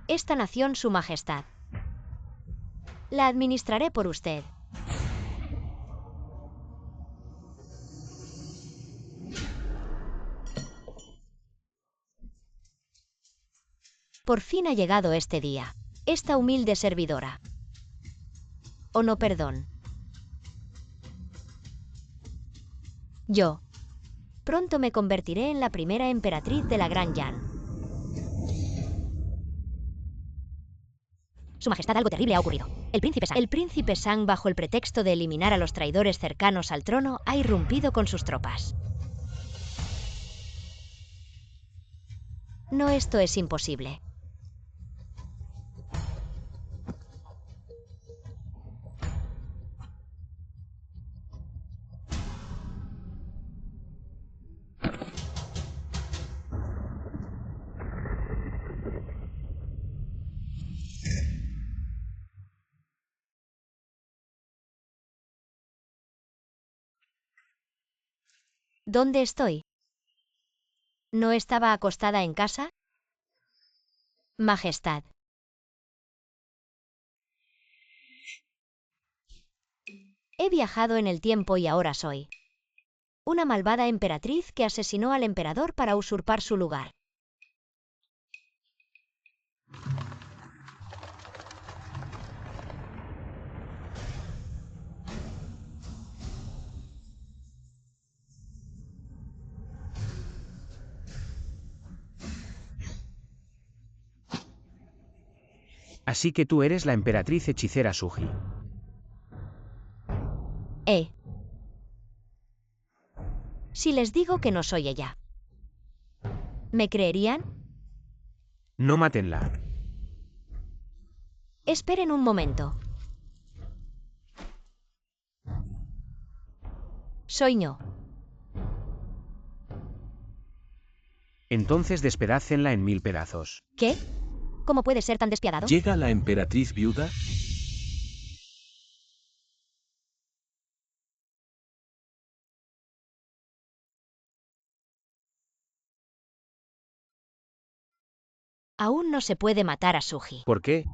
Esta nación, Su Majestad. La administraré por usted. Por fin ha llegado este día. Esta humilde servidora. Oh, no, perdón. Yo. Pronto me convertiré en la primera emperatriz de la Gran Yan. Su Majestad, algo terrible ha ocurrido. El príncipe Sang, bajo el pretexto de eliminar a los traidores cercanos al trono, ha irrumpido con sus tropas. No, esto es imposible. ¿Dónde estoy? ¿No estaba acostada en casa? Majestad. He viajado en el tiempo y ahora soy una malvada emperatriz que asesinó al emperador para usurpar su lugar. Así que tú eres la emperatriz hechicera Suji. Si les digo que no soy ella, ¿me creerían? No mátenla. Esperen un momento. Soy yo. Entonces despedácenla en 1000 pedazos. ¿Qué? ¿Cómo puede ser tan despiadado? ¿Llega la emperatriz viuda? Aún no se puede matar a Suji. ¿Por qué?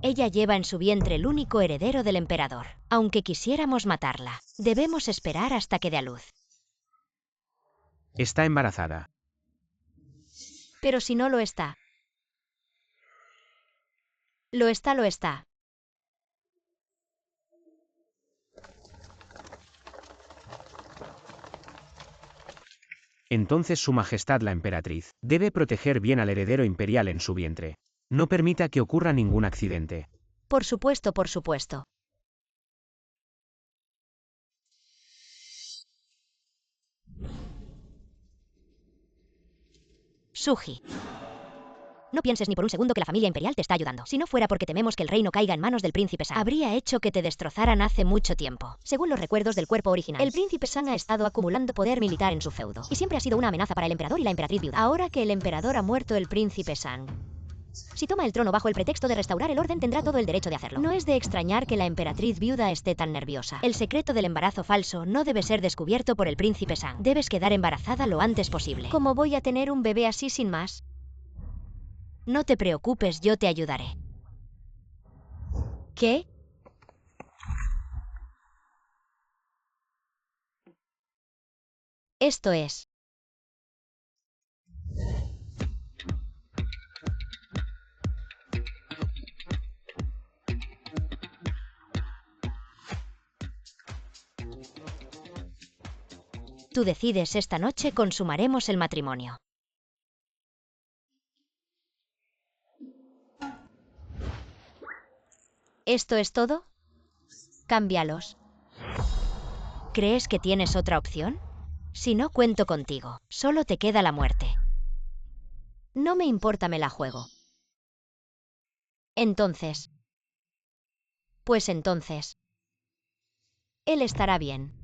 Ella lleva en su vientre el único heredero del emperador. Aunque quisiéramos matarla, debemos esperar hasta que dé a luz. Está embarazada. Pero si no lo está. Lo está, lo está. Entonces Su Majestad la emperatriz debe proteger bien al heredero imperial en su vientre. No permita que ocurra ningún accidente. Por supuesto, por supuesto. Suji. No pienses ni por un segundo que la familia imperial te está ayudando. Si no fuera porque tememos que el reino caiga en manos del príncipe Sang, habría hecho que te destrozaran hace mucho tiempo. Según los recuerdos del cuerpo original, el príncipe Sang ha estado acumulando poder militar en su feudo, y siempre ha sido una amenaza para el emperador y la emperatriz viuda. Ahora que el emperador ha muerto, el príncipe Sang, si toma el trono bajo el pretexto de restaurar el orden, tendrá todo el derecho de hacerlo. No es de extrañar que la emperatriz viuda esté tan nerviosa. El secreto del embarazo falso no debe ser descubierto por el príncipe Sang. Debes quedar embarazada lo antes posible. ¿Cómo voy a tener un bebé así sin más? No te preocupes, yo te ayudaré. ¿Qué? Esto es. Tú decides, esta noche consumaremos el matrimonio. ¿Esto es todo? Cámbialos. ¿Crees que tienes otra opción? Si no, cuento contigo. Solo te queda la muerte. No me importa, me la juego. Entonces. Pues entonces. Él estará bien.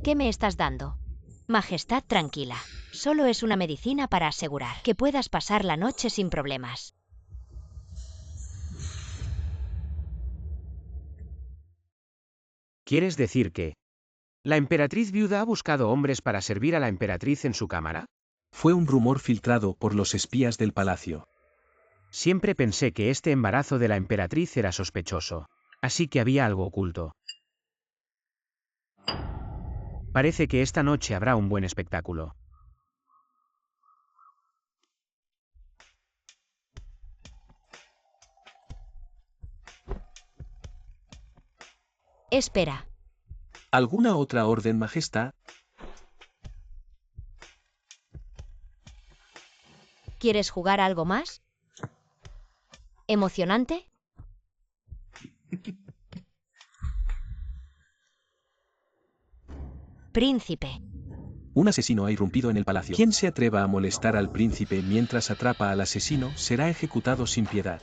¿Qué me estás dando? Majestad, tranquila. Solo es una medicina para asegurar que puedas pasar la noche sin problemas. ¿Quieres decir que la emperatriz viuda ha buscado hombres para servir a la emperatriz en su cámara? Fue un rumor filtrado por los espías del palacio. Siempre pensé que este embarazo de la emperatriz era sospechoso. Así que había algo oculto. Parece que esta noche habrá un buen espectáculo. Espera. ¿Alguna otra orden, Majestad? ¿Quieres jugar a algo más? ¿Emocionante? Príncipe. Un asesino ha irrumpido en el palacio. Quien se atreva a molestar al príncipe mientras atrapa al asesino será ejecutado sin piedad.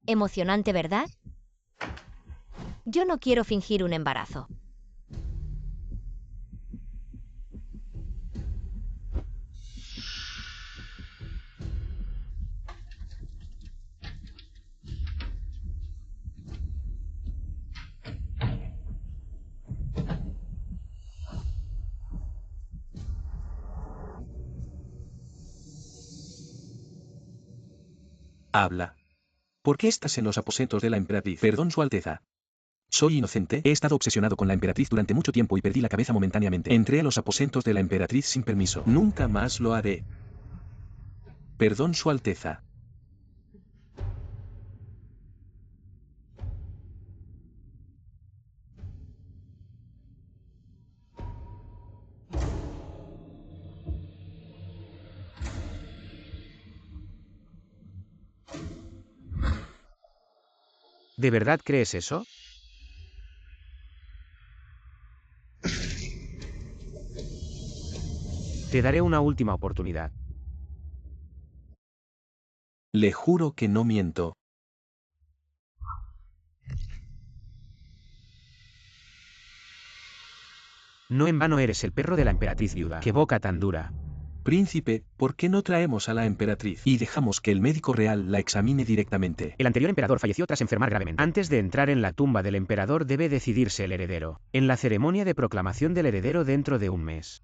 Emocionante, ¿verdad? Yo no quiero fingir un embarazo. Habla. ¿Por qué estás en los aposentos de la emperatriz? Perdón, Su Alteza. Soy inocente, he estado obsesionado con la emperatriz durante mucho tiempo y perdí la cabeza momentáneamente. Entré a los aposentos de la emperatriz sin permiso. Nunca más lo haré. Perdón, Su Alteza. ¿De verdad crees eso? Te daré una última oportunidad. Le juro que no miento. No en vano eres el perro de la emperatriz viuda. ¡Qué boca tan dura! Príncipe, ¿por qué no traemos a la emperatriz y dejamos que el médico real la examine directamente? El anterior emperador falleció tras enfermar gravemente. Antes de entrar en la tumba del emperador debe decidirse el heredero, en la ceremonia de proclamación del heredero dentro de un mes.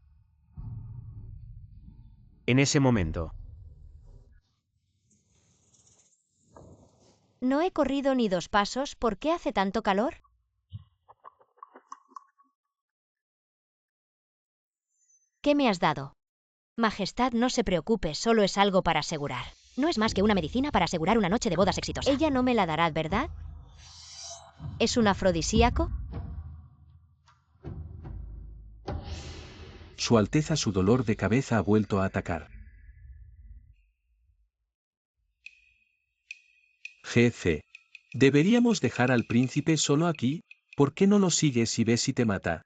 En ese momento, No he corrido ni 2 pasos. ¿Por qué hace tanto calor? ¿Qué me has dado? Majestad, no se preocupe, solo es algo para asegurar. No es más que una medicina para asegurar una noche de bodas exitosa. Ella no me la dará, ¿verdad? ¿Es un afrodisíaco? Su Alteza, su dolor de cabeza ha vuelto a atacar. Jefe. ¿Deberíamos dejar al príncipe solo aquí? ¿Por qué no lo sigues y ves si te mata?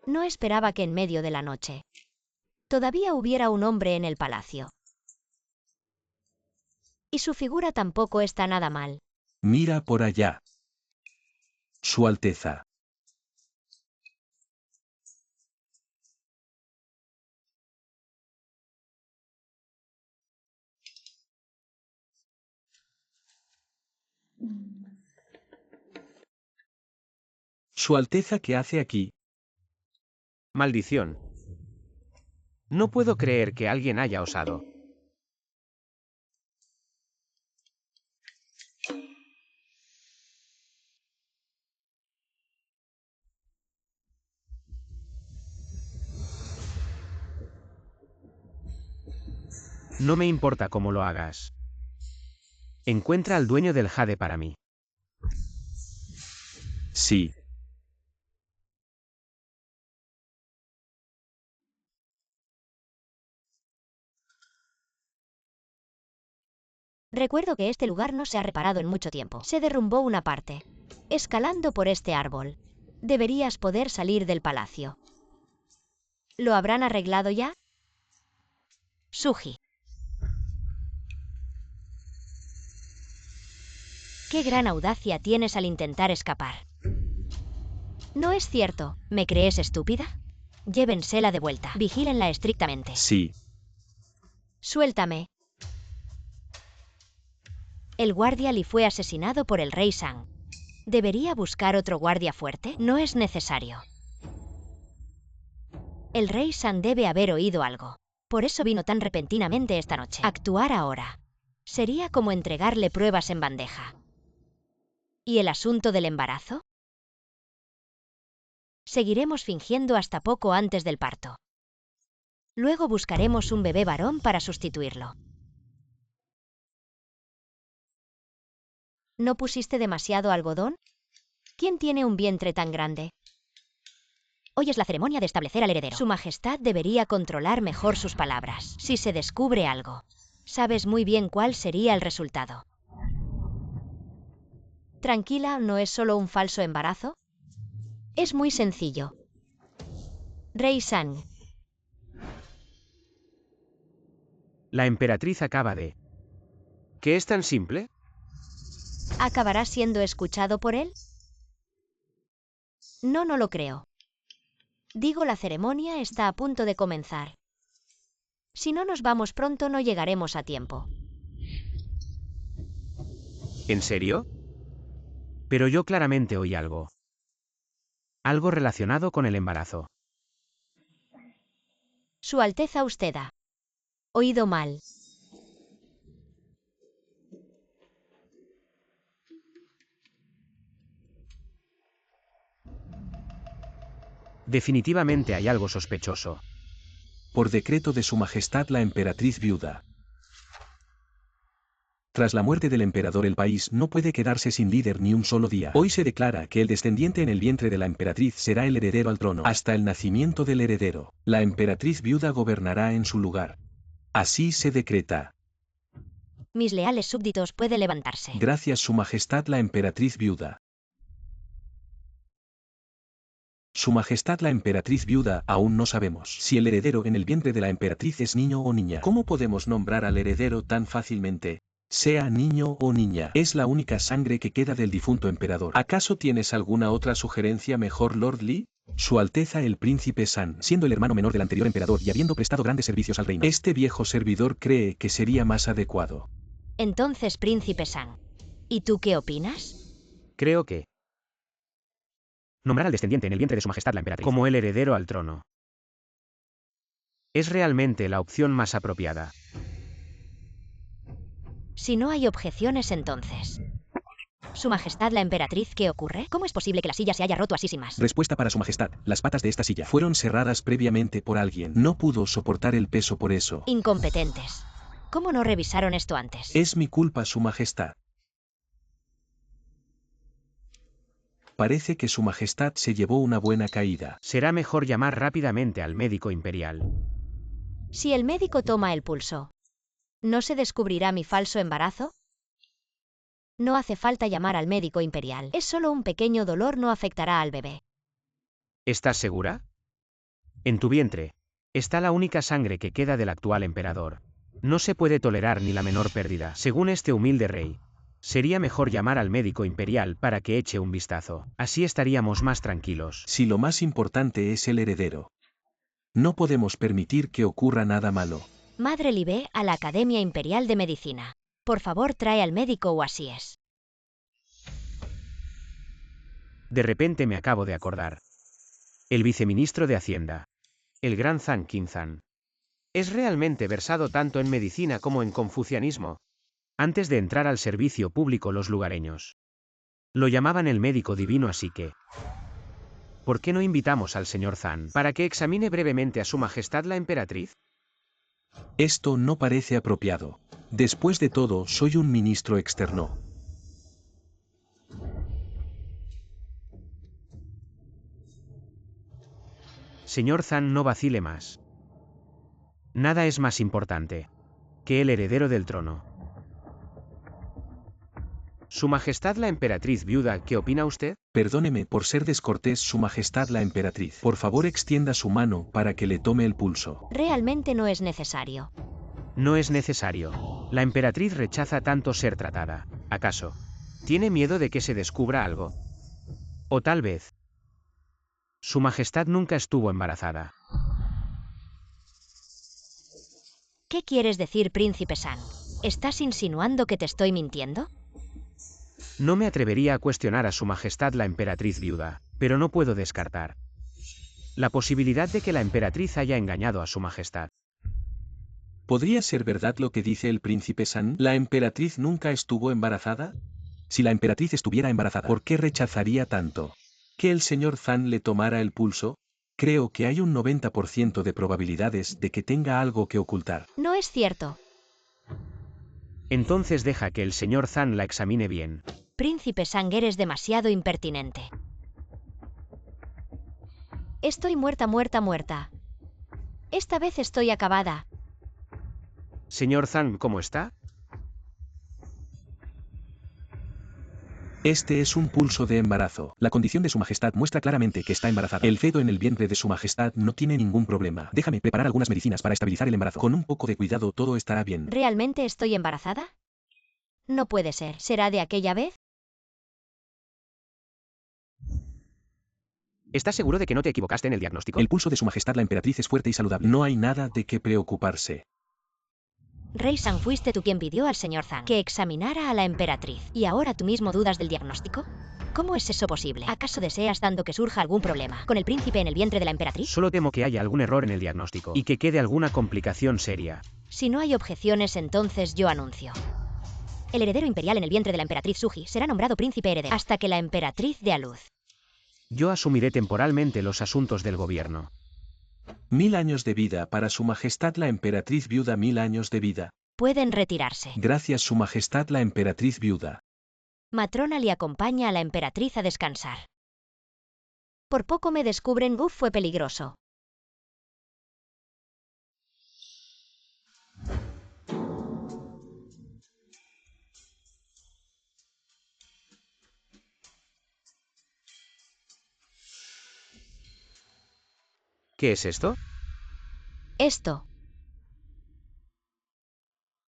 No esperaba que en medio de la noche todavía hubiera un hombre en el palacio. Y su figura tampoco está nada mal. Mira por allá. Su Alteza. Su Alteza, ¿qué hace aquí? Maldición. No puedo creer que alguien haya osado. No me importa cómo lo hagas. Encuentra al dueño del jade para mí. Sí. Recuerdo que este lugar no se ha reparado en mucho tiempo. Se derrumbó una parte. Escalando por este árbol. Deberías poder salir del palacio. ¿Lo habrán arreglado ya? Suji. Qué gran audacia tienes al intentar escapar. No es cierto. ¿Me crees estúpida? Llévensela de vuelta. Vigílenla estrictamente. Sí. Suéltame. El guardia Li fue asesinado por el rey Sang. ¿Debería buscar otro guardia fuerte? No es necesario. El rey Sang debe haber oído algo. Por eso vino tan repentinamente esta noche. Actuar ahora sería como entregarle pruebas en bandeja. ¿Y el asunto del embarazo? Seguiremos fingiendo hasta poco antes del parto. Luego buscaremos un bebé varón para sustituirlo. ¿No pusiste demasiado algodón? ¿Quién tiene un vientre tan grande? Hoy es la ceremonia de establecer al heredero. Su Majestad debería controlar mejor sus palabras. Si se descubre algo, sabes muy bien cuál sería el resultado. Tranquila, ¿no es solo un falso embarazo? Es muy sencillo. Rey Sang. La emperatriz acaba de... ¿Qué es tan simple? ¿Acabará siendo escuchado por él? No lo creo. Digo, la ceremonia está a punto de comenzar. Si no nos vamos pronto, no llegaremos a tiempo. ¿En serio? Pero yo claramente oí algo. Algo relacionado con el embarazo. Su Alteza, usted ha oído mal. Definitivamente hay algo sospechoso. Por decreto de Su Majestad la emperatriz viuda. Tras la muerte del emperador, el país no puede quedarse sin líder ni un solo día. Hoy se declara que el descendiente en el vientre de la emperatriz será el heredero al trono. Hasta el nacimiento del heredero, la emperatriz viuda gobernará en su lugar. Así se decreta. Mis leales súbditos puede levantarse. Gracias Su Majestad la emperatriz viuda. Su Majestad la emperatriz viuda, aún no sabemos si el heredero en el vientre de la emperatriz es niño o niña. ¿Cómo podemos nombrar al heredero tan fácilmente? Sea niño o niña, es la única sangre que queda del difunto emperador. ¿Acaso tienes alguna otra sugerencia mejor, Lord Li? Su Alteza el Príncipe San, siendo el hermano menor del anterior emperador y habiendo prestado grandes servicios al reino, este viejo servidor cree que sería más adecuado. Entonces, Príncipe Sang, ¿y tú qué opinas? Creo que... nombrar al descendiente en el vientre de Su Majestad la emperatriz como el heredero al trono es realmente la opción más apropiada. Si no hay objeciones, entonces. Su Majestad la emperatriz, ¿qué ocurre? ¿Cómo es posible que la silla se haya roto así sin más? Respuesta para Su Majestad. Las patas de esta silla fueron cerradas previamente por alguien. No pudo soportar el peso por eso. Incompetentes. ¿Cómo no revisaron esto antes? Es mi culpa, Su Majestad. Parece que Su Majestad se llevó una buena caída. Será mejor llamar rápidamente al médico imperial. Si el médico toma el pulso, ¿no se descubrirá mi falso embarazo? No hace falta llamar al médico imperial. Es solo un pequeño dolor, no afectará al bebé. ¿Estás segura? En tu vientre está la única sangre que queda del actual emperador. No se puede tolerar ni la menor pérdida. Según este humilde rey, sería mejor llamar al médico imperial para que eche un vistazo. Así estaríamos más tranquilos. Si lo más importante es el heredero, no podemos permitir que ocurra nada malo. Madre Li, ve a la Academia Imperial de Medicina. Por favor, trae al médico o así es. De repente me acabo de acordar. El viceministro de Hacienda, el gran Zhang Qinzhan, es realmente versado tanto en medicina como en confucianismo. Antes de entrar al servicio público los lugareños lo llamaban el médico divino, así que ¿por qué no invitamos al señor Zhang para que examine brevemente a su majestad la emperatriz? Esto no parece apropiado. Después de todo, soy un ministro externo. Señor Zhang, no vacile más. Nada es más importante que el heredero del trono. Su majestad la emperatriz viuda, ¿qué opina usted? Perdóneme por ser descortés, Su Majestad la Emperatriz. Por favor, extienda su mano para que le tome el pulso. Realmente no es necesario. No es necesario. La emperatriz rechaza tanto ser tratada. ¿Acaso tiene miedo de que se descubra algo? O tal vez Su Majestad nunca estuvo embarazada. ¿Qué quieres decir, príncipe San? ¿Estás insinuando que te estoy mintiendo? No me atrevería a cuestionar a Su Majestad la emperatriz viuda, pero no puedo descartar la posibilidad de que la emperatriz haya engañado a Su Majestad. ¿Podría ser verdad lo que dice el príncipe San? ¿La emperatriz nunca estuvo embarazada? Si la emperatriz estuviera embarazada, ¿por qué rechazaría tanto que el señor Zhang le tomara el pulso? Creo que hay un 90% de probabilidades de que tenga algo que ocultar. No es cierto. Entonces deja que el señor Zhang la examine bien. Príncipe Sang, eres demasiado impertinente. Estoy muerta. Esta vez estoy acabada. Señor Zhang, ¿cómo está? Este es un pulso de embarazo. La condición de Su Majestad muestra claramente que está embarazada. El feto en el vientre de Su Majestad no tiene ningún problema. Déjame preparar algunas medicinas para estabilizar el embarazo. Con un poco de cuidado todo estará bien. ¿Realmente estoy embarazada? No puede ser. ¿Será de aquella vez? ¿Estás seguro de que no te equivocaste en el diagnóstico? El pulso de Su Majestad la Emperatriz es fuerte y saludable. No hay nada de qué preocuparse. Rey Sang, fuiste tú quien pidió al señor Zhang que examinara a la emperatriz. ¿Y ahora tú mismo dudas del diagnóstico? ¿Cómo es eso posible? ¿Acaso deseas tanto que surja algún problema con el príncipe en el vientre de la emperatriz? Solo temo que haya algún error en el diagnóstico y que quede alguna complicación seria. Si no hay objeciones, entonces yo anuncio. El heredero imperial en el vientre de la emperatriz Suji será nombrado príncipe heredero hasta que la emperatriz dé a luz. Yo asumiré temporalmente los asuntos del gobierno. 1000 años de vida para Su Majestad la Emperatriz Viuda. 1000 años de vida. Pueden retirarse. Gracias Su Majestad la Emperatriz Viuda. Matrona le acompaña a la emperatriz a descansar. Por poco me descubren. Fue peligroso. ¿Qué es esto? Esto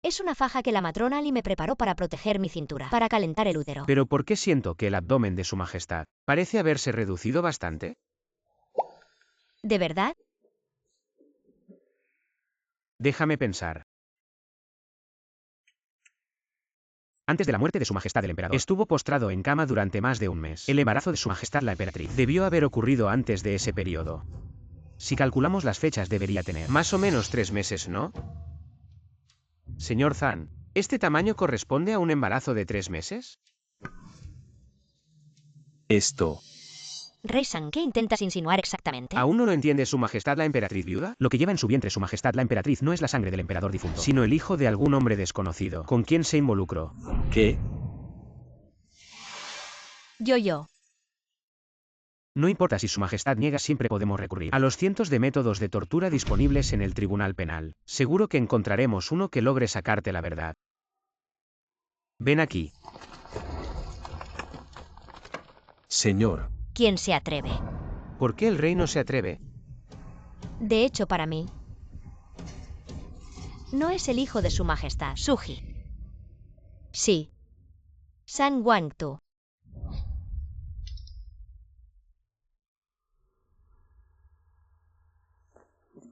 es una faja que la matrona Ali me preparó para proteger mi cintura, para calentar el útero. Pero ¿por qué siento que el abdomen de Su Majestad parece haberse reducido bastante? ¿De verdad? Déjame pensar. Antes de la muerte de Su Majestad el Emperador, estuvo postrado en cama durante más de un mes. El embarazo de Su Majestad la Emperatriz debió haber ocurrido antes de ese periodo. Si calculamos las fechas, debería tener más o menos 3 meses, ¿no? Señor Zhang, ¿este tamaño corresponde a un embarazo de 3 meses? Esto. Rey Sang, ¿qué intentas insinuar exactamente? ¿Aún no lo entiende Su Majestad la Emperatriz viuda? Lo que lleva en su vientre Su Majestad la Emperatriz no es la sangre del emperador difunto, sino el hijo de algún hombre desconocido, con quien se involucró. ¿Qué? Yo. No importa si Su Majestad niega, siempre podemos recurrir a los cientos de métodos de tortura disponibles en el Tribunal Penal. Seguro que encontraremos uno que logre sacarte la verdad. Ven aquí. Señor. ¿Quién se atreve? ¿Por qué el rey no se atreve? De hecho, para mí, no es el hijo de Su Majestad, Suji. Sí. San Wangtu.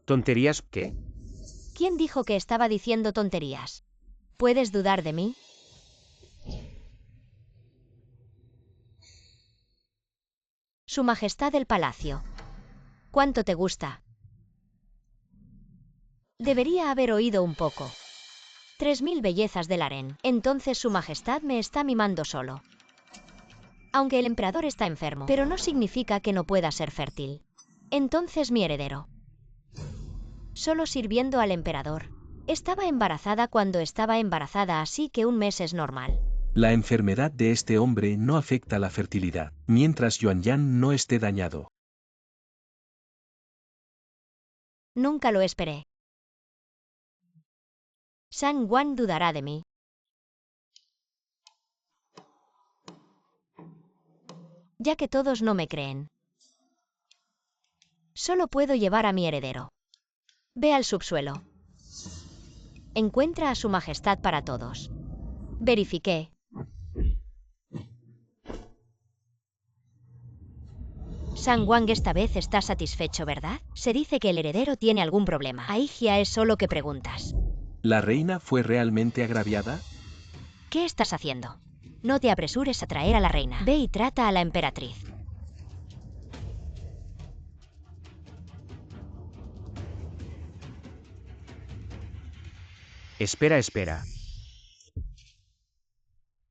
¿Tonterías qué? ¿Quién dijo que estaba diciendo tonterías? ¿Puedes dudar de mí? Su Majestad el Palacio. ¿Cuánto te gusta? Debería haber oído un poco. 3000 bellezas del harén. Entonces Su Majestad me está mimando solo. Aunque el emperador está enfermo, pero no significa que no pueda ser fértil. Entonces mi heredero. Solo sirviendo al emperador. Estaba embarazada cuando estaba embarazada, así que un mes es normal. La enfermedad de este hombre no afecta la fertilidad, mientras Yuanyan no esté dañado. Nunca lo esperé. Sangwan dudará de mí. Ya que todos no me creen. Solo puedo llevar a mi heredero. Ve al subsuelo. Encuentra a Su Majestad para todos. Verifiqué. Sangwang esta vez está satisfecho, ¿verdad? Se dice que el heredero tiene algún problema. Aigia es solo que preguntas. ¿La reina fue realmente agraviada? ¿Qué estás haciendo? No te apresures a traer a la reina. Ve y trata a la emperatriz. Espera, espera.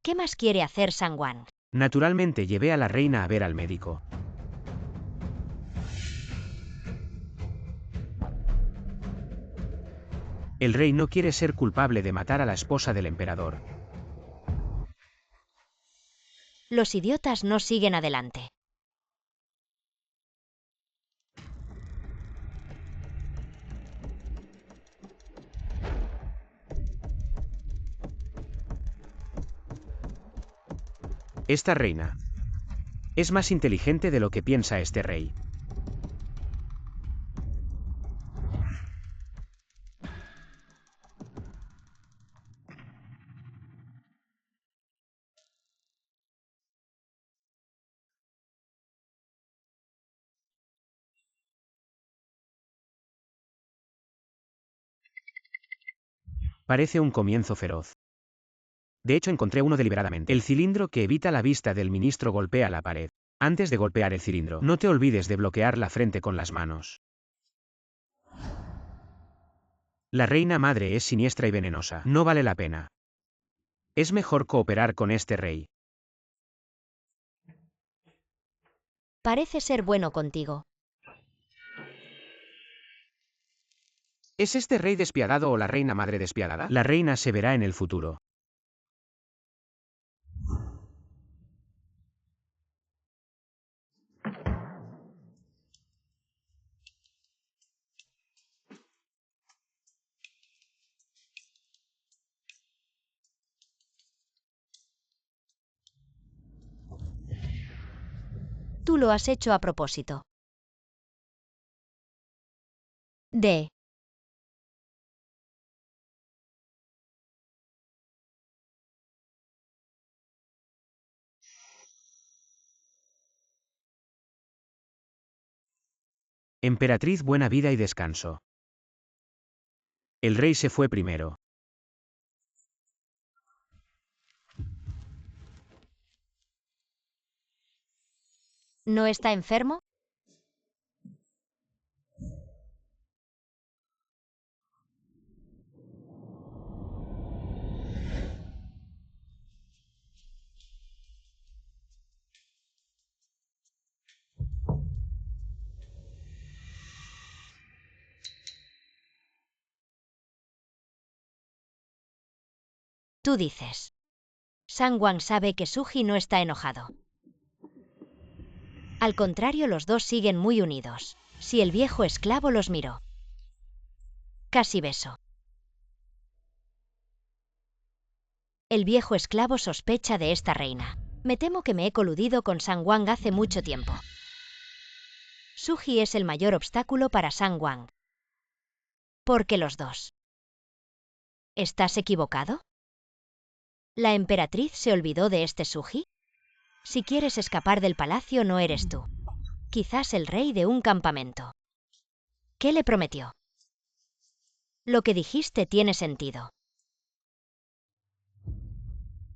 ¿Qué más quiere hacer Sangwang? Naturalmente llevé a la reina a ver al médico. El rey no quiere ser culpable de matar a la esposa del emperador. Los idiotas no siguen adelante. Esta reina es más inteligente de lo que piensa este rey. Parece un comienzo feroz. De hecho, encontré uno deliberadamente. El cilindro que evita la vista del ministro golpea la pared. Antes de golpear el cilindro, no te olvides de bloquear la frente con las manos. La reina madre es siniestra y venenosa. No vale la pena. Es mejor cooperar con este rey. Parece ser bueno contigo. ¿Es este rey despiadado o la reina madre despiadada? La reina se verá en el futuro. Tú lo has hecho a propósito. D. Emperatriz, buena vida y descanso. El rey se fue primero. ¿No está enfermo? Tú dices. Sangwang sabe que Suji no está enojado. Al contrario, los dos siguen muy unidos. Si el viejo esclavo los miró. Casi beso. El viejo esclavo sospecha de esta reina. Me temo que me he coludido con Sangwang hace mucho tiempo. Suji es el mayor obstáculo para Sangwang. Porque los dos. ¿Estás equivocado? ¿La emperatriz se olvidó de este Suji? Si quieres escapar del palacio no eres tú. Quizás el rey de un campamento. ¿Qué le prometió? Lo que dijiste tiene sentido.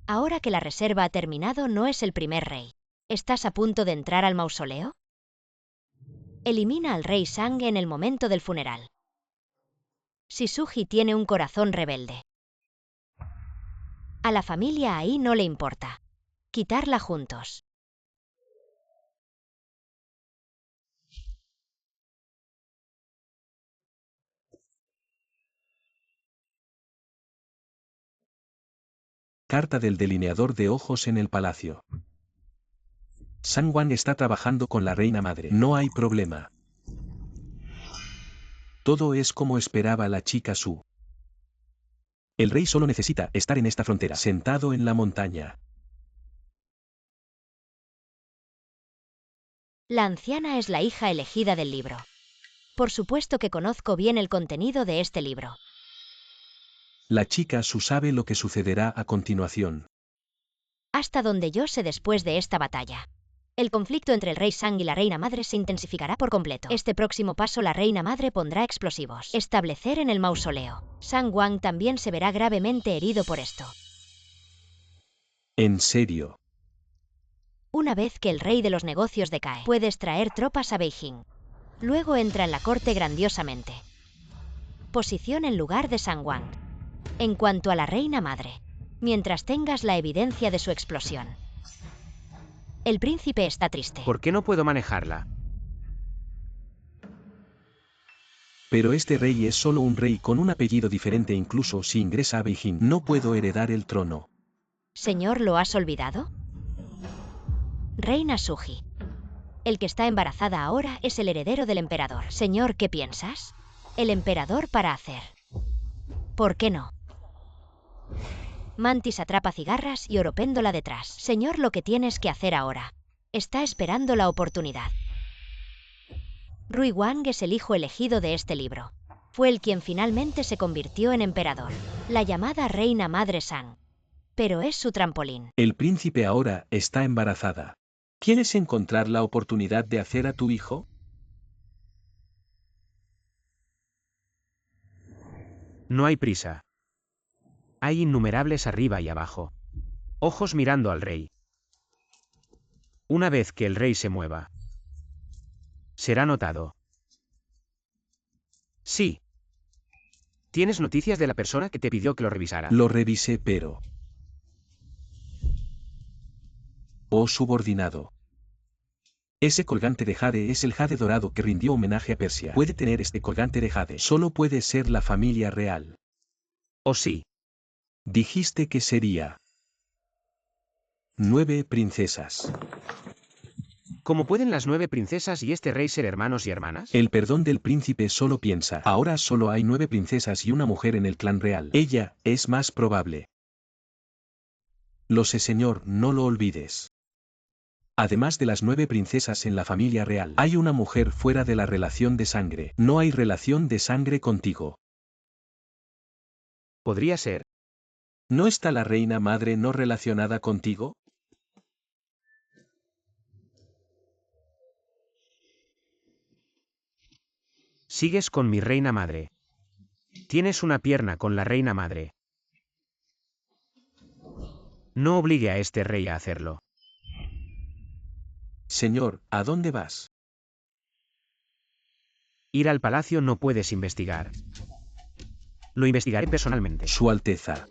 Ahora que la reserva ha terminado, no es el primer rey. ¿Estás a punto de entrar al mausoleo? Elimina al rey Sang en el momento del funeral. Shisuji tiene un corazón rebelde. A la familia ahí no le importa. Quitarla juntos. Carta del delineador de ojos en el palacio. Sangwan está trabajando con la reina madre. No hay problema. Todo es como esperaba la chica Su. El rey solo necesita estar en esta frontera, sentado en la montaña. La anciana es la hija elegida del libro. Por supuesto que conozco bien el contenido de este libro. La chica Su sabe lo que sucederá a continuación. Hasta donde yo sé después de esta batalla. El conflicto entre el rey Sang y la reina madre se intensificará por completo. Este próximo paso la reina madre pondrá explosivos. Establecer en el mausoleo. Sangwan también se verá gravemente herido por esto. ¿En serio? Una vez que el rey de los negocios decae, puedes traer tropas a Beijing. Luego entra en la corte grandiosamente. Posición en lugar de Sangwan. En cuanto a la reina madre, mientras tengas la evidencia de su explosión. El príncipe está triste. ¿Por qué no puedo manejarla? Pero este rey es solo un rey con un apellido diferente incluso si ingresa a Beijing. No puedo heredar el trono. Señor, ¿lo has olvidado? Reina Suji. El que está embarazada ahora es el heredero del emperador. Señor, ¿qué piensas? El emperador para hacer. ¿Por qué no? Mantis atrapa cigarras y Oropéndola detrás. Señor, lo que tienes que hacer ahora. Está esperando la oportunidad. Rui Wang es el hijo elegido de este libro. Fue el quien finalmente se convirtió en emperador. La llamada reina madre Sang. Pero es su trampolín. El príncipe ahora está embarazada. ¿Quieres encontrar la oportunidad de hacer a tu hijo? No hay prisa. Hay innumerables arriba y abajo. Ojos mirando al rey. Una vez que el rey se mueva, será notado. Sí. ¿Tienes noticias de la persona que te pidió que lo revisara? Lo revisé pero... Oh subordinado. Ese colgante de jade es el jade dorado que rindió homenaje a Persia. Puede tener este colgante de jade. Solo puede ser la familia real. ¿O sí? Dijiste que sería 9 princesas. ¿Cómo pueden las 9 princesas y este rey ser hermanos y hermanas? El perdón del príncipe solo piensa. Ahora solo hay 9 princesas y una mujer en el clan real. Ella es más probable. Lo sé, señor, no lo olvides. Además de las 9 princesas en la familia real, hay una mujer fuera de la relación de sangre. No hay relación de sangre contigo. Podría ser. ¿No está la reina madre no relacionada contigo? Sigues con mi reina madre. Tienes una pierna con la reina madre. No obligue a este rey a hacerlo. Señor, ¿a dónde vas? Ir al palacio no puedes investigar. Lo investigaré personalmente. Su Alteza.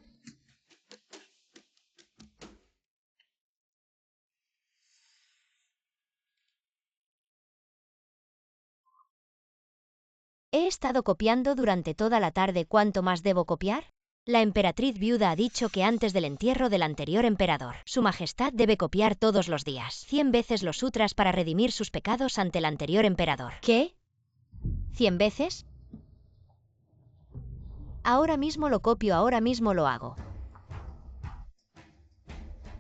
He estado copiando durante toda la tarde. ¿Cuánto más debo copiar? La emperatriz viuda ha dicho que antes del entierro del anterior emperador, Su Majestad debe copiar todos los días 100 veces los sutras para redimir sus pecados ante el anterior emperador. ¿Qué? ¿100 veces? Ahora mismo lo copio, ahora mismo lo hago.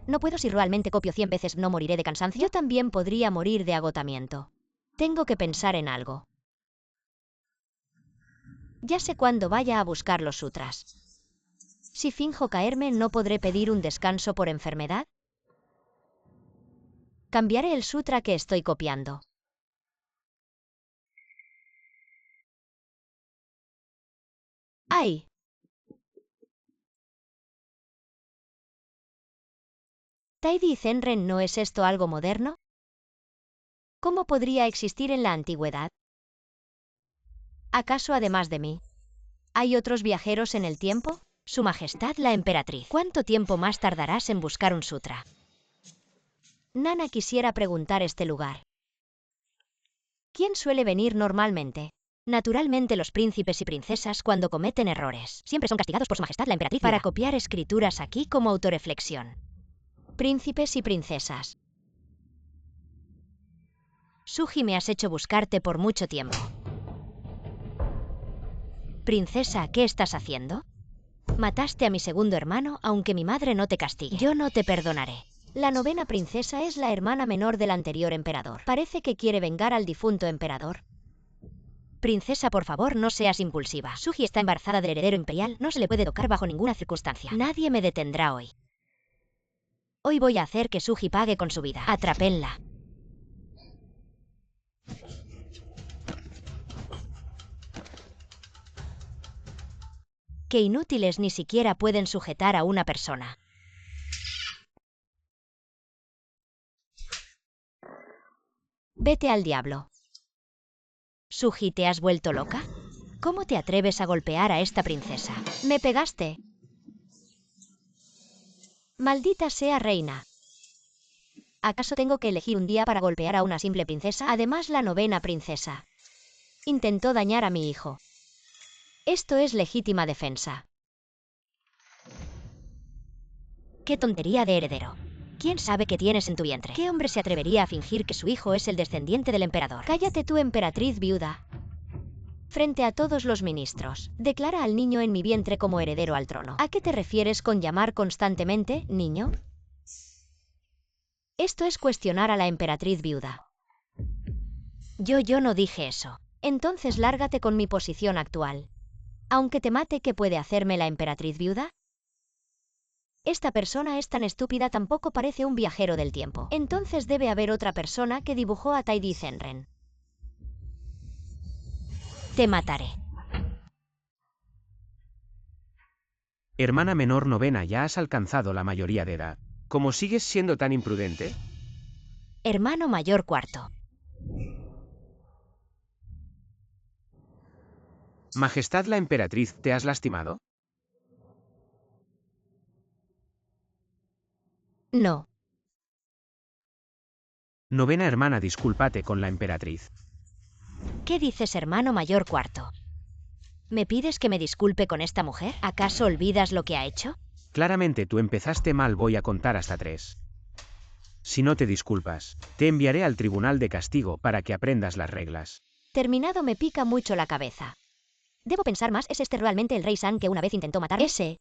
No puedo. Si realmente copio 100 veces, ¿no moriré de cansancio? Yo también podría morir de agotamiento. Tengo que pensar en algo. Ya sé cuándo vaya a buscar los sutras. Si finjo caerme, ¿no podré pedir un descanso por enfermedad? Cambiaré el sutra que estoy copiando. ¡Ay! ¿Taidi Zenren no es esto algo moderno? ¿Cómo podría existir en la antigüedad? ¿Acaso además de mí, hay otros viajeros en el tiempo? Su Majestad la Emperatriz. ¿Cuánto tiempo más tardarás en buscar un sutra? Nana quisiera preguntar este lugar. ¿Quién suele venir normalmente? Naturalmente los príncipes y princesas cuando cometen errores. Siempre son castigados por Su Majestad la Emperatriz para copiar escrituras aquí como autorreflexión. Príncipes y princesas. Suji, me has hecho buscarte por mucho tiempo. Princesa, ¿qué estás haciendo? Mataste a mi segundo hermano, aunque mi madre no te castigue. Yo no te perdonaré. La novena princesa es la hermana menor del anterior emperador. Parece que quiere vengar al difunto emperador. Princesa, por favor, no seas impulsiva. Suji está embarazada del heredero imperial, no se le puede tocar bajo ninguna circunstancia. Nadie me detendrá hoy. Hoy voy a hacer que Suji pague con su vida. Atrápenla. Qué inútiles, ni siquiera pueden sujetar a una persona. Vete al diablo. Suji, ¿te has vuelto loca? ¿Cómo te atreves a golpear a esta princesa? ¿Me pegaste? Maldita sea, reina. ¿Acaso tengo que elegir un día para golpear a una simple princesa? Además, la novena princesa intentó dañar a mi hijo. Esto es legítima defensa. ¡Qué tontería de heredero! ¿Quién sabe qué tienes en tu vientre? ¿Qué hombre se atrevería a fingir que su hijo es el descendiente del emperador? Cállate tú, emperatriz viuda. Frente a todos los ministros, declara al niño en mi vientre como heredero al trono. ¿A qué te refieres con llamar constantemente niño? Esto es cuestionar a la emperatriz viuda. Yo no dije eso. Entonces lárgate con mi posición actual. Aunque te mate, ¿qué puede hacerme la emperatriz viuda? Esta persona es tan estúpida, tampoco parece un viajero del tiempo. Entonces debe haber otra persona que dibujó a Taidi Zenren. Te mataré. Hermana menor novena, ya has alcanzado la mayoría de edad. ¿Cómo sigues siendo tan imprudente? Hermano mayor cuarto. Majestad la Emperatriz, ¿te has lastimado? No. Novena hermana, discúlpate con la Emperatriz. ¿Qué dices, hermano mayor cuarto? ¿Me pides que me disculpe con esta mujer? ¿Acaso olvidas lo que ha hecho? Claramente tú empezaste mal, voy a contar hasta 3. Si no te disculpas, te enviaré al tribunal de castigo para que aprendas las reglas. Terminado, me pica mucho la cabeza. Debo pensar más, ¿es este realmente el rey San que una vez intentó matarme? Ese.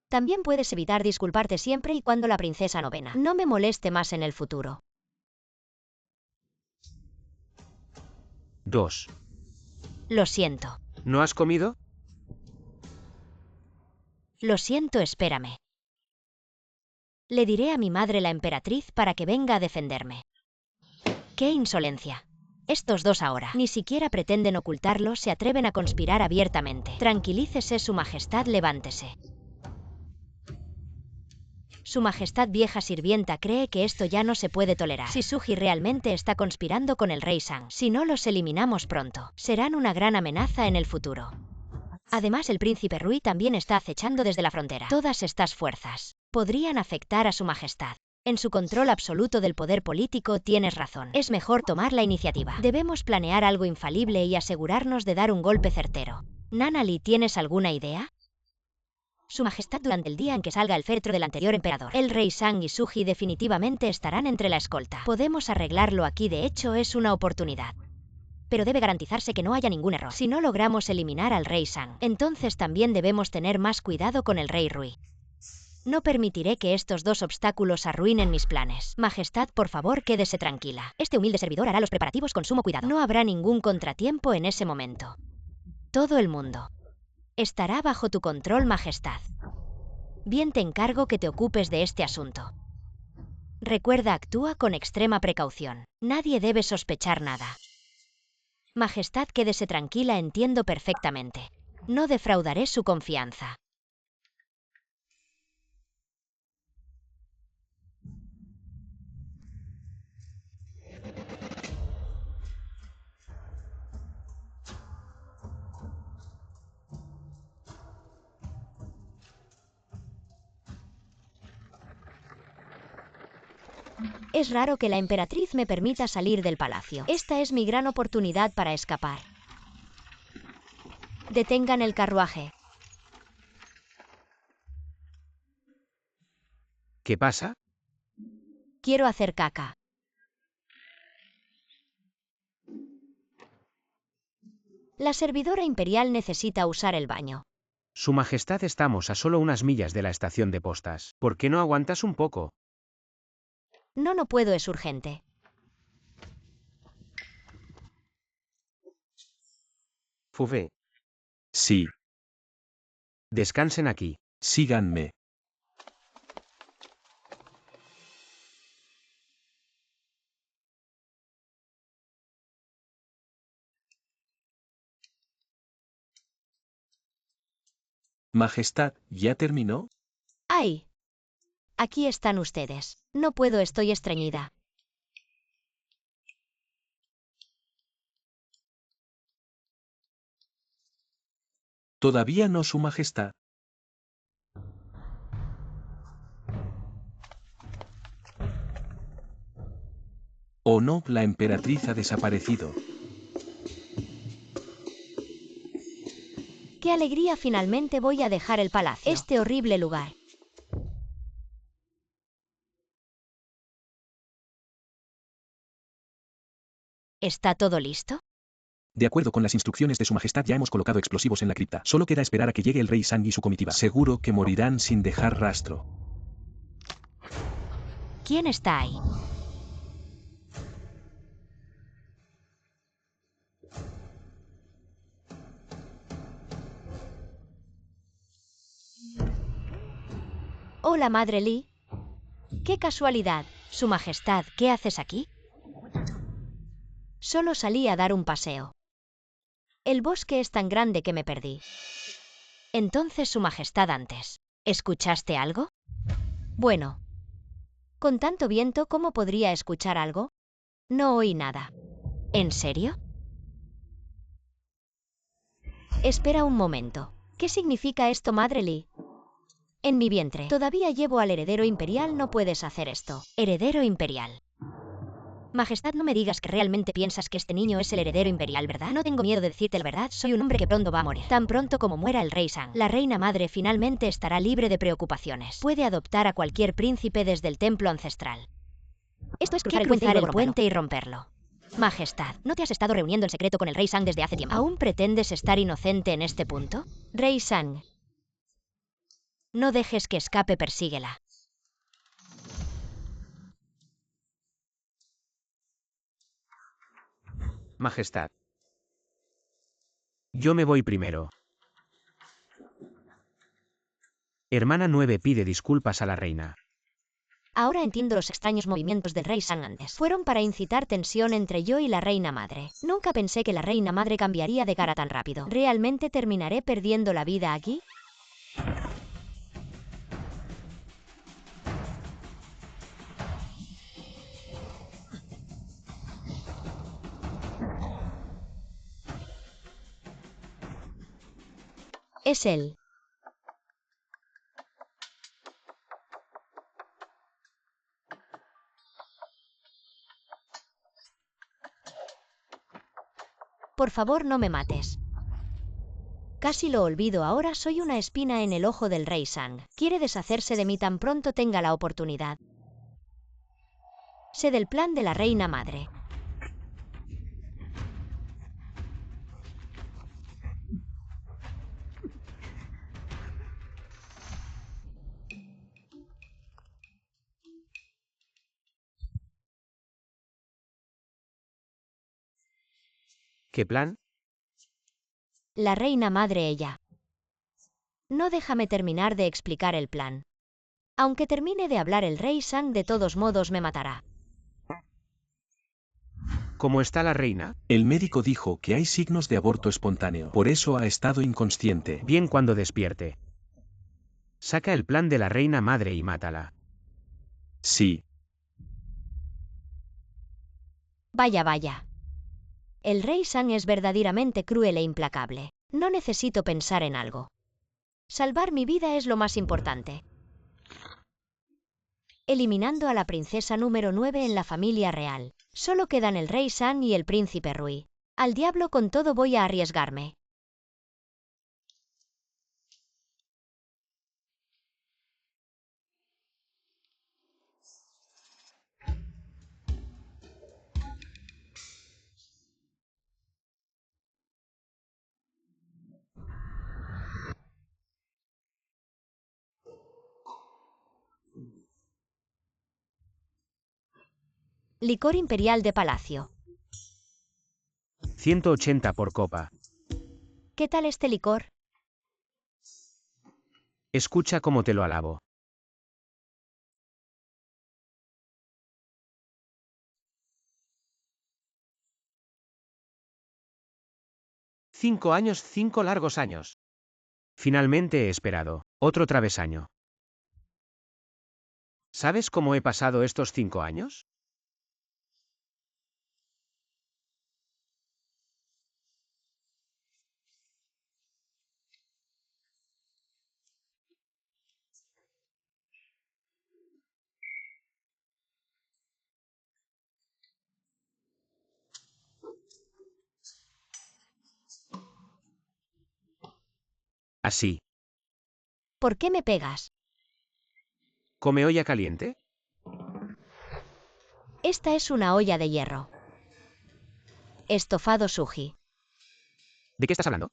También puedes evitar disculparte siempre y cuando la princesa novena no me moleste más en el futuro. 2. Lo siento. ¿No has comido? Lo siento, espérame. Le diré a mi madre la emperatriz para que venga a defenderme. ¡Qué insolencia! Estos dos ahora ni siquiera pretenden ocultarlo, se atreven a conspirar abiertamente. Tranquilícese, Su Majestad, levántese. Su Majestad vieja sirvienta cree que esto ya no se puede tolerar. Si Suji realmente está conspirando con el rey San, si no los eliminamos pronto, serán una gran amenaza en el futuro. Además, el príncipe Rui también está acechando desde la frontera. Todas estas fuerzas podrían afectar a Su Majestad. En su control absoluto del poder político, tienes razón. Es mejor tomar la iniciativa. Debemos planear algo infalible y asegurarnos de dar un golpe certero. Nana Li, ¿tienes alguna idea? Su Majestad, durante el día en que salga el féretro del anterior emperador, el rey Sang y Suji definitivamente estarán entre la escolta. Podemos arreglarlo aquí, de hecho es una oportunidad. Pero debe garantizarse que no haya ningún error. Si no logramos eliminar al rey Sang, entonces también debemos tener más cuidado con el rey Rui. No permitiré que estos dos obstáculos arruinen mis planes. Majestad, por favor, quédese tranquila. Este humilde servidor hará los preparativos con sumo cuidado. No habrá ningún contratiempo en ese momento. Todo el mundo estará bajo tu control, Majestad. Bien, te encargo que te ocupes de este asunto. Recuerda, actúa con extrema precaución. Nadie debe sospechar nada. Majestad, quédese tranquila, entiendo perfectamente. No defraudaré su confianza. Es raro que la emperatriz me permita salir del palacio. Esta es mi gran oportunidad para escapar. Detengan el carruaje. ¿Qué pasa? Quiero hacer caca. La servidora imperial necesita usar el baño. Su Majestad, estamos a solo unas millas de la estación de postas. ¿Por qué no aguantas un poco? No puedo, es urgente. Fouvé. Sí, Descansen aquí. síganme. Majestad, ¿ya terminó? ¡Ay! Aquí están ustedes. No puedo, estoy estreñida. Todavía no, Su Majestad. Oh no, la emperatriz ha desaparecido. ¡Qué alegría! Finalmente voy a dejar el palacio. Este horrible lugar. ¿Está todo listo? De acuerdo con las instrucciones de Su Majestad, ya hemos colocado explosivos en la cripta. Solo queda esperar a que llegue el rey Sang y su comitiva. Seguro que morirán sin dejar rastro. ¿Quién está ahí? Hola, Madre Li. ¡Qué casualidad! Su Majestad, ¿qué haces aquí? Solo salí a dar un paseo. El bosque es tan grande que me perdí. Entonces, Su Majestad, antes, ¿escuchaste algo? Bueno. Con tanto viento, ¿cómo podría escuchar algo? No oí nada. ¿En serio? Espera un momento. ¿Qué significa esto, Madre Li? En mi vientre. Todavía llevo al heredero imperial, no puedes hacer esto. Heredero imperial. Majestad, no me digas que realmente piensas que este niño es el heredero imperial, ¿verdad? No tengo miedo de decirte la verdad, soy un hombre que pronto va a morir. Tan pronto como muera el rey Sang, la reina madre finalmente estará libre de preocupaciones. Puede adoptar a cualquier príncipe desde el templo ancestral. Esto es cruzar el puente y romperlo. Majestad, ¿no te has estado reuniendo en secreto con el rey Sang desde hace tiempo? ¿Aún pretendes estar inocente en este punto? Rey Sang, no dejes que escape, persíguela. Majestad. Yo me voy primero. Hermana 9 pide disculpas a la reina. Ahora entiendo los extraños movimientos del rey Sang antes. Fueron para incitar tensión entre yo y la reina madre. Nunca pensé que la reina madre cambiaría de cara tan rápido. ¿Realmente terminaré perdiendo la vida aquí? Es él. Por favor, no me mates. Casi lo olvido, ahora soy una espina en el ojo del rey Sang. Quiere deshacerse de mí tan pronto tenga la oportunidad. Sé del plan de la reina madre. ¿Qué plan? La reina madre, ella. No, déjame terminar de explicar el plan. Aunque termine de hablar el rey Sang, de todos modos me matará. ¿Cómo está la reina? El médico dijo que hay signos de aborto espontáneo. Por eso ha estado inconsciente. Bien, cuando despierte. Saca el plan de la reina madre y mátala. Sí. Vaya, vaya. El rey Sang es verdaderamente cruel e implacable. No necesito pensar en algo. Salvar mi vida es lo más importante. eliminando a la princesa número 9 en la familia real. Solo quedan el rey San y el príncipe Rui. Al diablo con todo, voy a arriesgarme. Licor imperial de palacio. 180 por copa. ¿Qué tal este licor? Escucha cómo te lo alabo. ¡5 años, 5 largos años! Finalmente he esperado. Otro travesaño. ¿Sabes cómo he pasado estos 5 años? Así. ¿Por qué me pegas? ¿Come olla caliente? Esta es una olla de hierro. Estofado suji. ¿De qué estás hablando?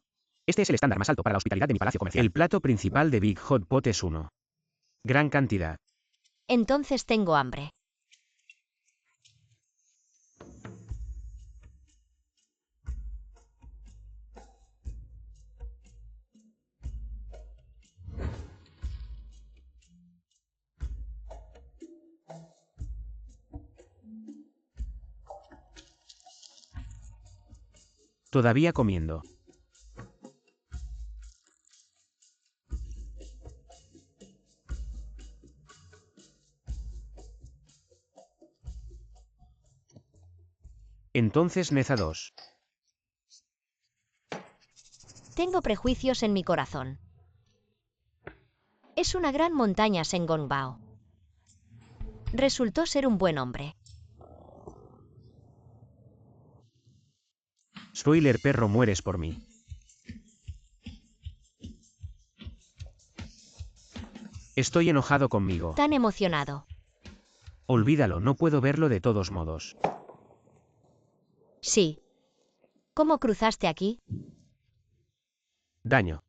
Este es el estándar más alto para la hospitalidad de mi palacio comercial. El plato principal de Big Hot Pot es uno. Gran cantidad. Entonces tengo hambre. Todavía comiendo. Entonces Neza 2. Tengo prejuicios en mi corazón. Es una gran montaña Sengongbao. Resultó ser un buen hombre. Spoiler, perro, mueres por mí. Estoy enojado conmigo. Tan emocionado. Olvídalo, no puedo verlo de todos modos. Sí. ¿Cómo cruzaste aquí? Daño.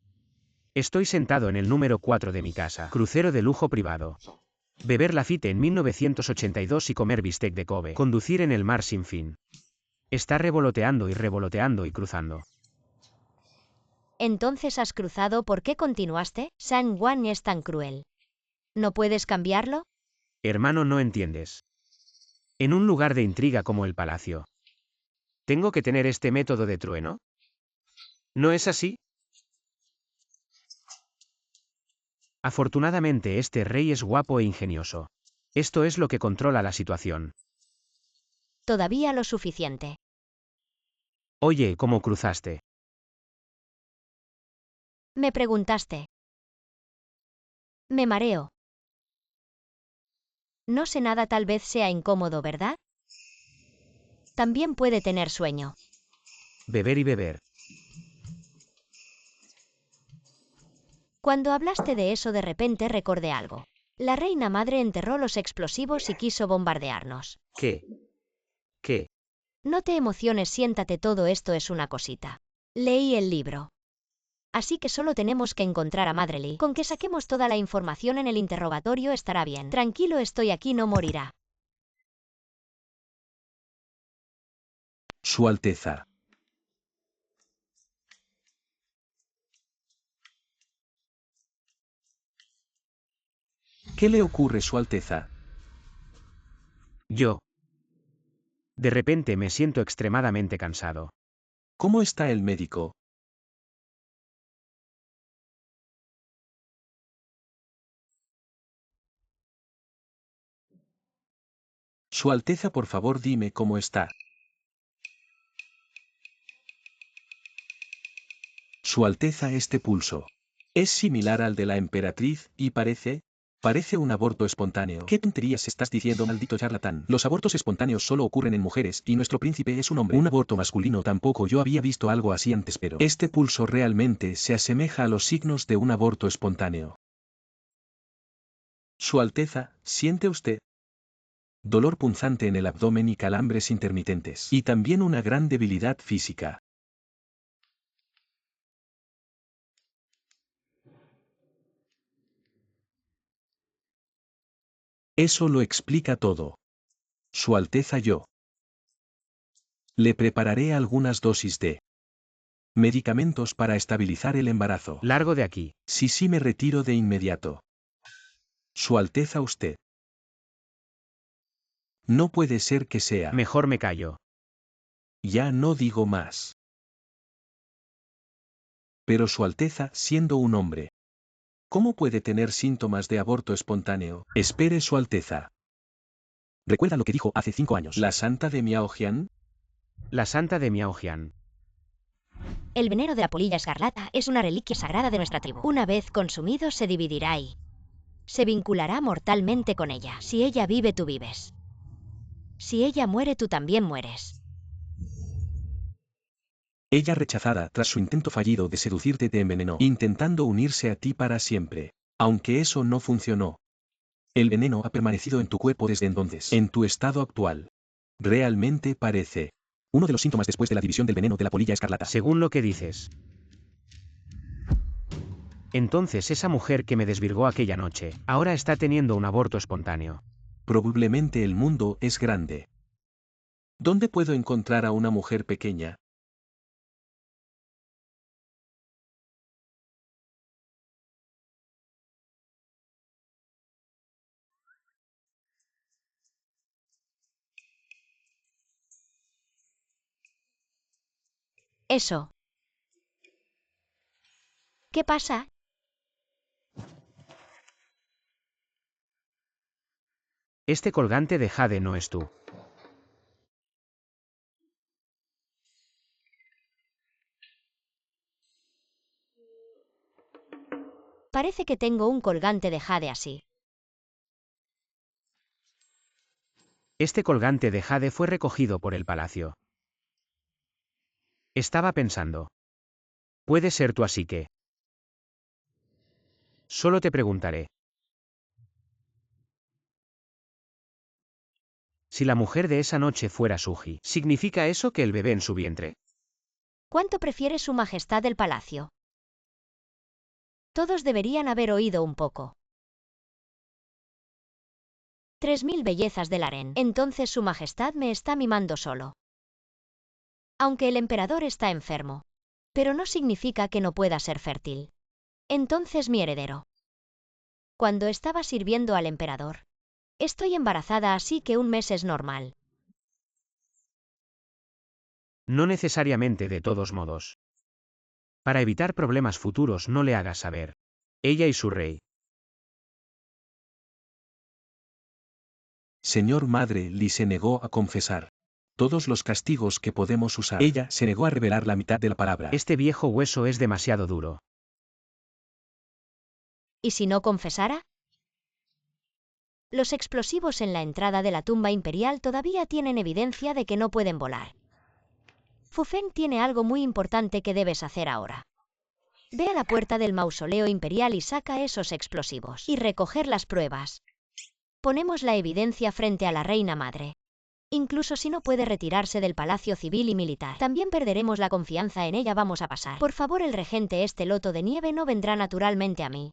Estoy sentado en el número 4 de mi casa. Crucero de lujo privado. Beber Lafite en 1982 y comer bistec de Kobe. Conducir en el mar sin fin. Está revoloteando y cruzando. Entonces has cruzado. ¿Por qué continuaste? San Juan es tan cruel. ¿No puedes cambiarlo? Hermano, no entiendes. En un lugar de intriga como el palacio. ¿Tengo que tener este método de trueno? ¿No es así? Afortunadamente este rey es guapo e ingenioso. Esto es lo que controla la situación. Todavía lo suficiente. Oye, ¿cómo cruzaste? Me preguntaste. Me mareo. No sé nada, tal vez sea incómodo, ¿verdad? También puede tener sueño. Beber y beber. Cuando hablaste de eso de repente recordé algo. La reina madre enterró los explosivos y quiso bombardearnos. ¿Qué? ¿Qué? No te emociones, siéntate, todo esto es una cosita. Leí el libro. Así que solo tenemos que encontrar a Madrely. Con que saquemos toda la información en el interrogatorio estará bien. Tranquilo, estoy aquí, no morirá. Su Alteza. ¿Qué le ocurre, Su Alteza? Yo. De repente me siento extremadamente cansado. ¿Cómo está el médico? Su Alteza, por favor, dime cómo está. Su Alteza, este pulso. Es similar al de la emperatriz, y parece... Parece un aborto espontáneo. ¿Qué tonterías estás diciendo, maldito charlatán? Los abortos espontáneos solo ocurren en mujeres y nuestro príncipe es un hombre. Un aborto masculino tampoco. Yo había visto algo así antes, pero este pulso realmente se asemeja a los signos de un aborto espontáneo. Su Alteza, ¿siente usted dolor punzante en el abdomen y calambres intermitentes? Y también una gran debilidad física. Eso lo explica todo. Su Alteza, yo le prepararé algunas dosis de medicamentos para estabilizar el embarazo. Largo de aquí. Sí, me retiro de inmediato. Su Alteza, usted. No puede ser que sea. Mejor me callo. Ya no digo más. Pero Su Alteza, siendo un hombre, ¿cómo puede tener síntomas de aborto espontáneo? Espere, Su Alteza. ¿Recuerda lo que dijo hace 5 años la santa de Miaojian? La santa de Miaojian. El veneno de la polilla escarlata es una reliquia sagrada de nuestra tribu. Una vez consumido se dividirá y se vinculará mortalmente con ella. Si ella vive, tú vives. Si ella muere, tú también mueres. Ella rechazada tras su intento fallido de seducirte te envenenó, intentando unirse a ti para siempre. Aunque eso no funcionó. El veneno ha permanecido en tu cuerpo desde entonces. En tu estado actual. Realmente parece uno de los síntomas después de la división del veneno de la polilla escarlata. Según lo que dices. Entonces esa mujer que me desvirgó aquella noche, ahora está teniendo un aborto espontáneo. Probablemente el mundo es grande. ¿Dónde puedo encontrar a una mujer pequeña? Eso. ¿Qué pasa? Este colgante de jade no es tú. Parece que tengo un colgante de jade así. Este colgante de jade fue recogido por el palacio. Estaba pensando. Puede ser tú, así que solo te preguntaré. Si la mujer de esa noche fuera Suji, ¿significa eso que el bebé en su vientre? ¿Cuánto prefiere Su Majestad el palacio? Todos deberían haber oído un poco. 3000 bellezas del harén. Entonces Su Majestad me está mimando solo. Aunque el emperador está enfermo. Pero no significa que no pueda ser fértil. Entonces mi heredero. Cuando estaba sirviendo al emperador. Estoy embarazada, así que un mes es normal. No necesariamente, de todos modos. Para evitar problemas futuros, no le hagas saber. Ella y su rey. Señor Madre Li se negó a confesar todos los castigos que podemos usar. Ella se negó a revelar la mitad de la palabra. Este viejo hueso es demasiado duro. ¿Y si no confesara? Los explosivos en la entrada de la tumba imperial todavía tienen evidencia de que no pueden volar. Fu Feng tiene algo muy importante que debes hacer ahora. Ve a la puerta del mausoleo imperial y saca esos explosivos. Y recoger las pruebas. Ponemos la evidencia frente a la reina madre. Incluso si no puede retirarse del palacio civil y militar, también perderemos la confianza en ella. Vamos a pasar. Por favor, el regente, este loto de nieve no vendrá naturalmente a mí.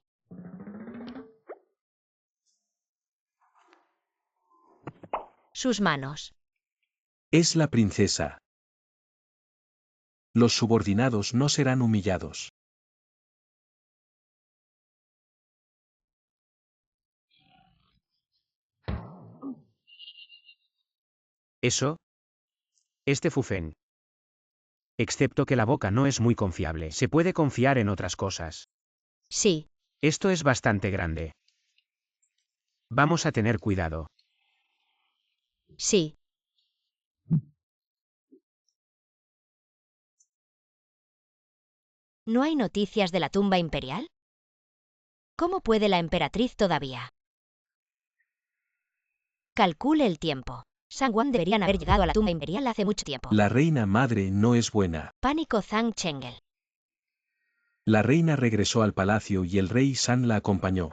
Sus manos. Es la princesa. Los subordinados no serán humillados. ¿Eso? Este Fu Feng. Excepto que la boca no es muy confiable. Se puede confiar en otras cosas. Sí. Esto es bastante grande. Vamos a tener cuidado. Sí. ¿No hay noticias de la tumba imperial? ¿Cómo puede la emperatriz todavía Calcule el tiempo. Sangwon deberían haber llegado a la tumba imperial hace mucho tiempo. La reina madre no es buena. Pánico Zhang Chengel. La reina regresó al palacio y el rey San la acompañó.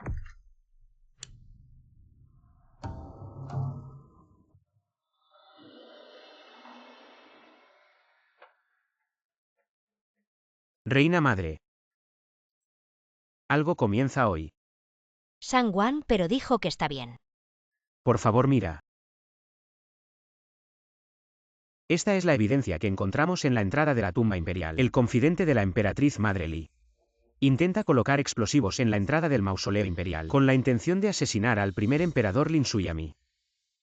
Reina madre. Algo comienza hoy. Sangwon, pero dijo que está bien. Por favor, mira. Esta es la evidencia que encontramos en la entrada de la tumba imperial. El confidente de la emperatriz Madre Li intenta colocar explosivos en la entrada del mausoleo imperial, con la intención de asesinar al primer emperador Lin Suyami.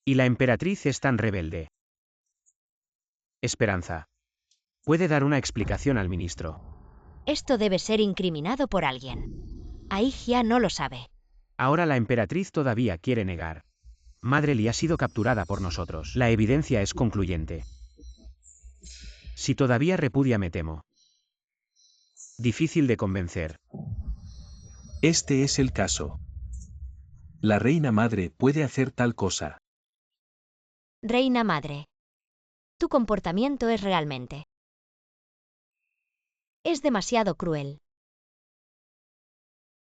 Y la emperatriz es tan rebelde. Esperanza. ¿Puede dar una explicación al ministro? Esto debe ser incriminado por alguien. Ai Jia no lo sabe. Ahora la emperatriz todavía quiere negar. Madre Li ha sido capturada por nosotros. La evidencia es concluyente. Si todavía repudia, me temo. Difícil de convencer. Este es el caso. La reina madre puede hacer tal cosa. Reina madre. Tu comportamiento es realmente. Es demasiado cruel.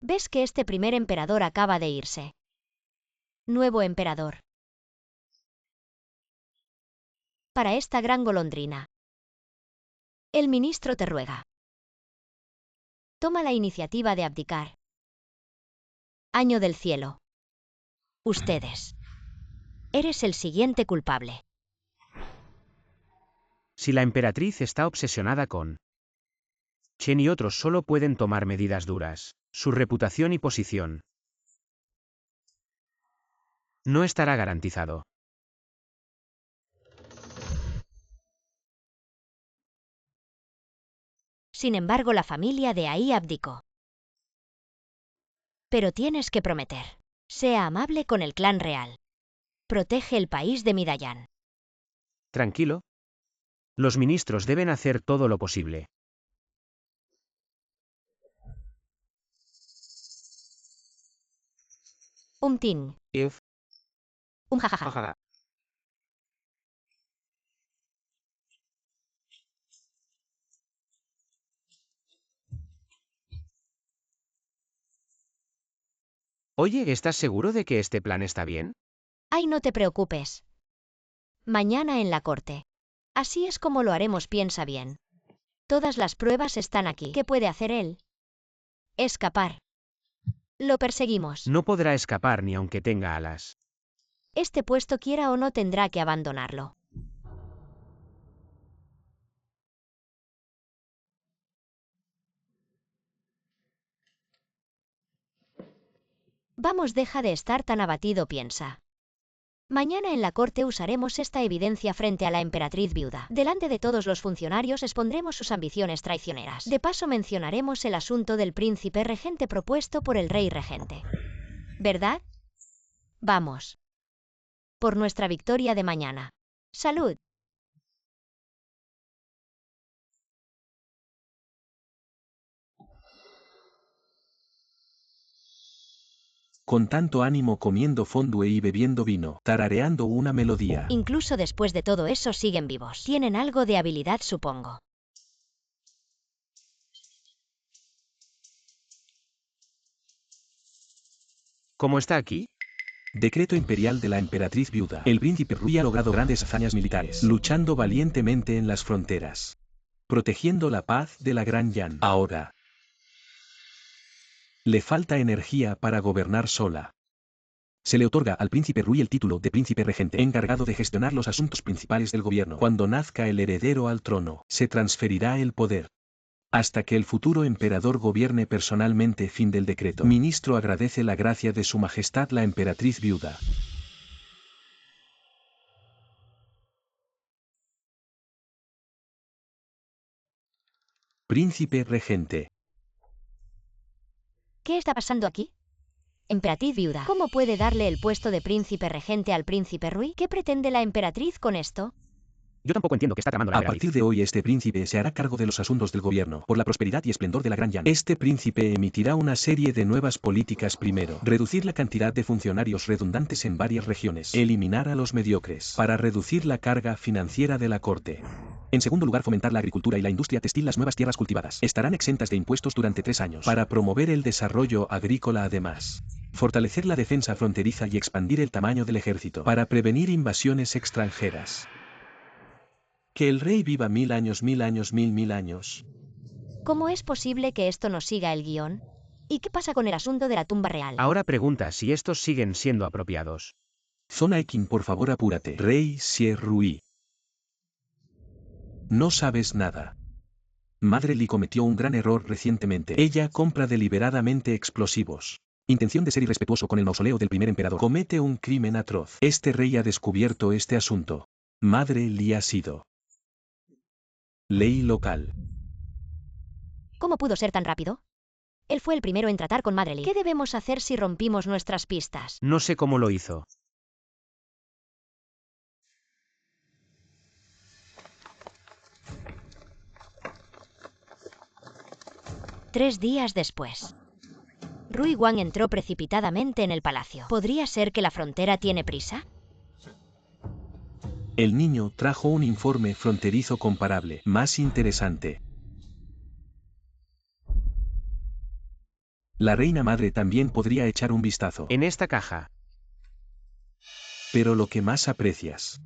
¿Ves que este primer emperador acaba de irse? Nuevo emperador. Para esta gran golondrina. El ministro te ruega. Toma la iniciativa de abdicar. Año del cielo. Ustedes. Eres el siguiente culpable. Si la emperatriz está obsesionada con Chen y otros, solo pueden tomar medidas duras. Su reputación y posición no estará garantizado. Sin embargo, la familia de Ai abdicó. Pero tienes que prometer. Sea amable con el clan real. Protege el país de Midayan. Tranquilo. Los ministros deben hacer todo lo posible. Tin. If. Jajaja. Oye, ¿estás seguro de que este plan está bien? Ay, no te preocupes. Mañana en la corte. Así es como lo haremos, piensa bien. Todas las pruebas están aquí. ¿Qué puede hacer él? Escapar. Lo perseguimos. No podrá escapar ni aunque tenga alas. Este puesto, quiera o no, tendrá que abandonarlo. Vamos, deja de estar tan abatido, piensa. Mañana en la corte usaremos esta evidencia frente a la emperatriz viuda. Delante de todos los funcionarios expondremos sus ambiciones traicioneras. De paso mencionaremos el asunto del príncipe regente propuesto por el rey regente. ¿Verdad? Vamos. Por nuestra victoria de mañana. ¡Salud! Con tanto ánimo, comiendo fondue y bebiendo vino, tarareando una melodía. Incluso después de todo eso siguen vivos. Tienen algo de habilidad, supongo. ¿Cómo está aquí? Decreto imperial de la emperatriz viuda. El príncipe Rui ha logrado grandes hazañas militares, luchando valientemente en las fronteras, protegiendo la paz de la Gran Yan. Ahora le falta energía para gobernar sola. Se le otorga al príncipe Rui el título de príncipe regente, encargado de gestionar los asuntos principales del gobierno. Cuando nazca el heredero al trono, se transferirá el poder, hasta que el futuro emperador gobierne personalmente. Fin del decreto. Ministro agradece la gracia de su majestad la emperatriz viuda. Príncipe regente. ¿Qué está pasando aquí? Emperatriz viuda. ¿Cómo puede darle el puesto de príncipe regente al príncipe Rui? ¿Qué pretende la emperatriz con esto? Yo tampoco entiendo qué está tramando la A emperatriz. partir de hoy este príncipe se hará cargo de los asuntos del gobierno, por la prosperidad y esplendor de la Gran Yan. Este príncipe emitirá una serie de nuevas políticas. Primero, reducir la cantidad de funcionarios redundantes en varias regiones. Eliminar a los mediocres, para reducir la carga financiera de la corte. En segundo lugar, fomentar la agricultura y la industria textil. Las nuevas tierras cultivadas estarán exentas de impuestos durante 3 años, para promover el desarrollo agrícola. Además, fortalecer la defensa fronteriza y expandir el tamaño del ejército, para prevenir invasiones extranjeras. Que el rey viva 1000 años, 1000 años, 1000 años. ¿Cómo es posible que esto no siga el guión? ¿Y qué pasa con el asunto de la tumba real? Ahora pregunta si estos siguen siendo apropiados. Zona Ekin, por favor apúrate. Rey Xie-Rui. No sabes nada. Madre Li cometió un gran error recientemente. Ella compra deliberadamente explosivos. Intención de ser irrespetuoso con el mausoleo del primer emperador. Comete un crimen atroz. Este rey ha descubierto este asunto. Madre Li ha sido ley local. ¿Cómo pudo ser tan rápido? Él fue el primero en tratar con Madre Li. ¿Qué debemos hacer si rompimos nuestras pistas? No sé cómo lo hizo. Tres días después. Rui Wang entró precipitadamente en el palacio. ¿Podría ser que la frontera tiene prisa? El niño trajo un informe fronterizo comparable, más interesante. La reina madre también podría echar un vistazo. En esta caja. Pero lo que más aprecias.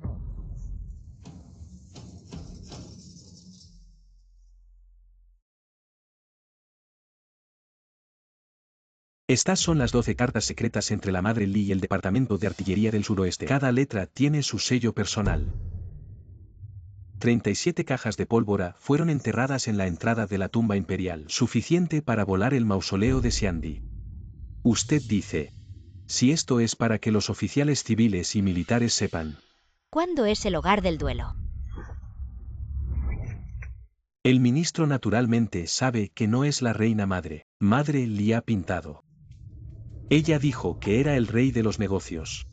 Estas son las 12 cartas secretas entre la Madre Li y el Departamento de Artillería del Suroeste. Cada letra tiene su sello personal. 37 cajas de pólvora fueron enterradas en la entrada de la tumba imperial, suficiente para volar el mausoleo de Xiandi. Usted dice, si esto es para que los oficiales civiles y militares sepan. ¿Cuándo es el hogar del duelo? El ministro naturalmente sabe que no es la reina madre. Madre Li ha pintado. Ella dijo que era el rey de los negocios.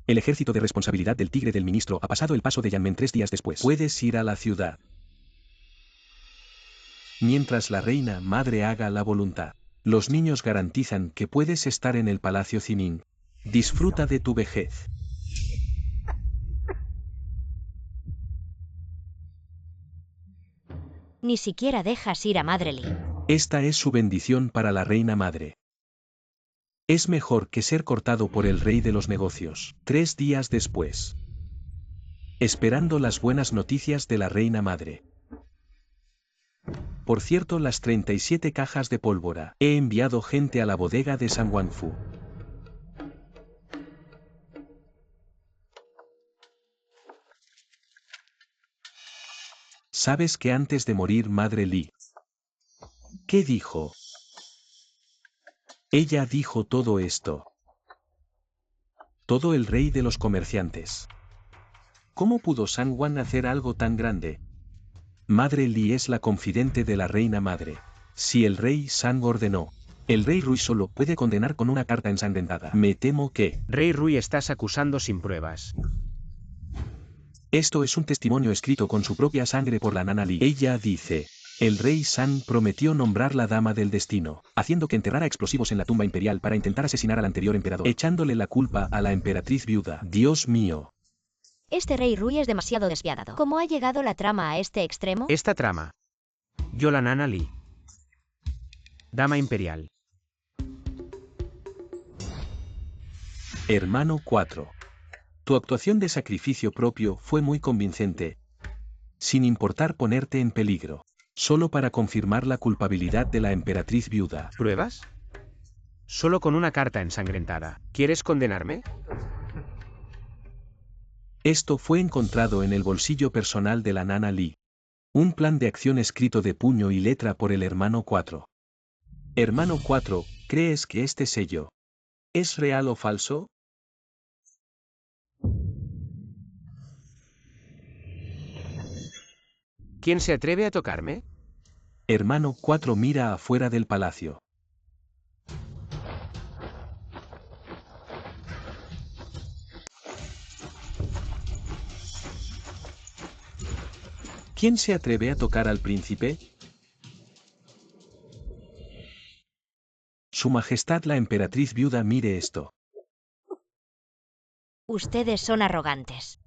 El ejército de responsabilidad del tigre del ministro ha pasado el paso de Yanmen 3 días después. Puedes ir a la ciudad. Mientras la reina madre haga la voluntad. Los niños garantizan que puedes estar en el palacio Zining. Disfruta de tu vejez. Ni siquiera dejas ir a Madre Li. Esta es su bendición para la reina madre. Es mejor que ser cortado por el rey de los negocios. 3 días después. Esperando las buenas noticias de la reina madre. Por cierto, las 37 cajas de pólvora. He enviado gente a la bodega de San Wangfu. ¿Sabes que antes de morir Madre Li? ¿Qué dijo? Ella dijo todo esto. Todo el rey de los comerciantes. ¿Cómo pudo San Wan hacer algo tan grande? Madre Li es la confidente de la reina madre. Si el rey San ordenó, el rey Rui solo puede condenar con una carta ensangrentada. Me temo que... Rey Rui, estás acusando sin pruebas. Esto es un testimonio escrito con su propia sangre por la nana Li. Ella dice, el rey San prometió nombrar la dama del destino, haciendo que enterrara explosivos en la tumba imperial para intentar asesinar al anterior emperador, echándole la culpa a la emperatriz viuda. Dios mío. Este rey Rui es demasiado despiadado. ¿Cómo ha llegado la trama a este extremo? Esta trama. Yo la nana Li. Dama imperial. Hermano 4. Tu actuación de sacrificio propio fue muy convincente, sin importar ponerte en peligro, solo para confirmar la culpabilidad de la emperatriz viuda. ¿Pruebas? Solo con una carta ensangrentada. ¿Quieres condenarme? Esto fue encontrado en el bolsillo personal de la nana Li. Un plan de acción escrito de puño y letra por el hermano 4. Hermano 4, ¿crees que este sello es real o falso? ¿Quién se atreve a tocarme? Hermano 4 mira afuera del palacio. ¿Quién se atreve a tocar al príncipe? Su Majestad la emperatriz viuda, mire esto. Ustedes son arrogantes.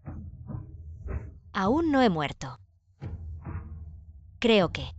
Aún no he muerto. Creo que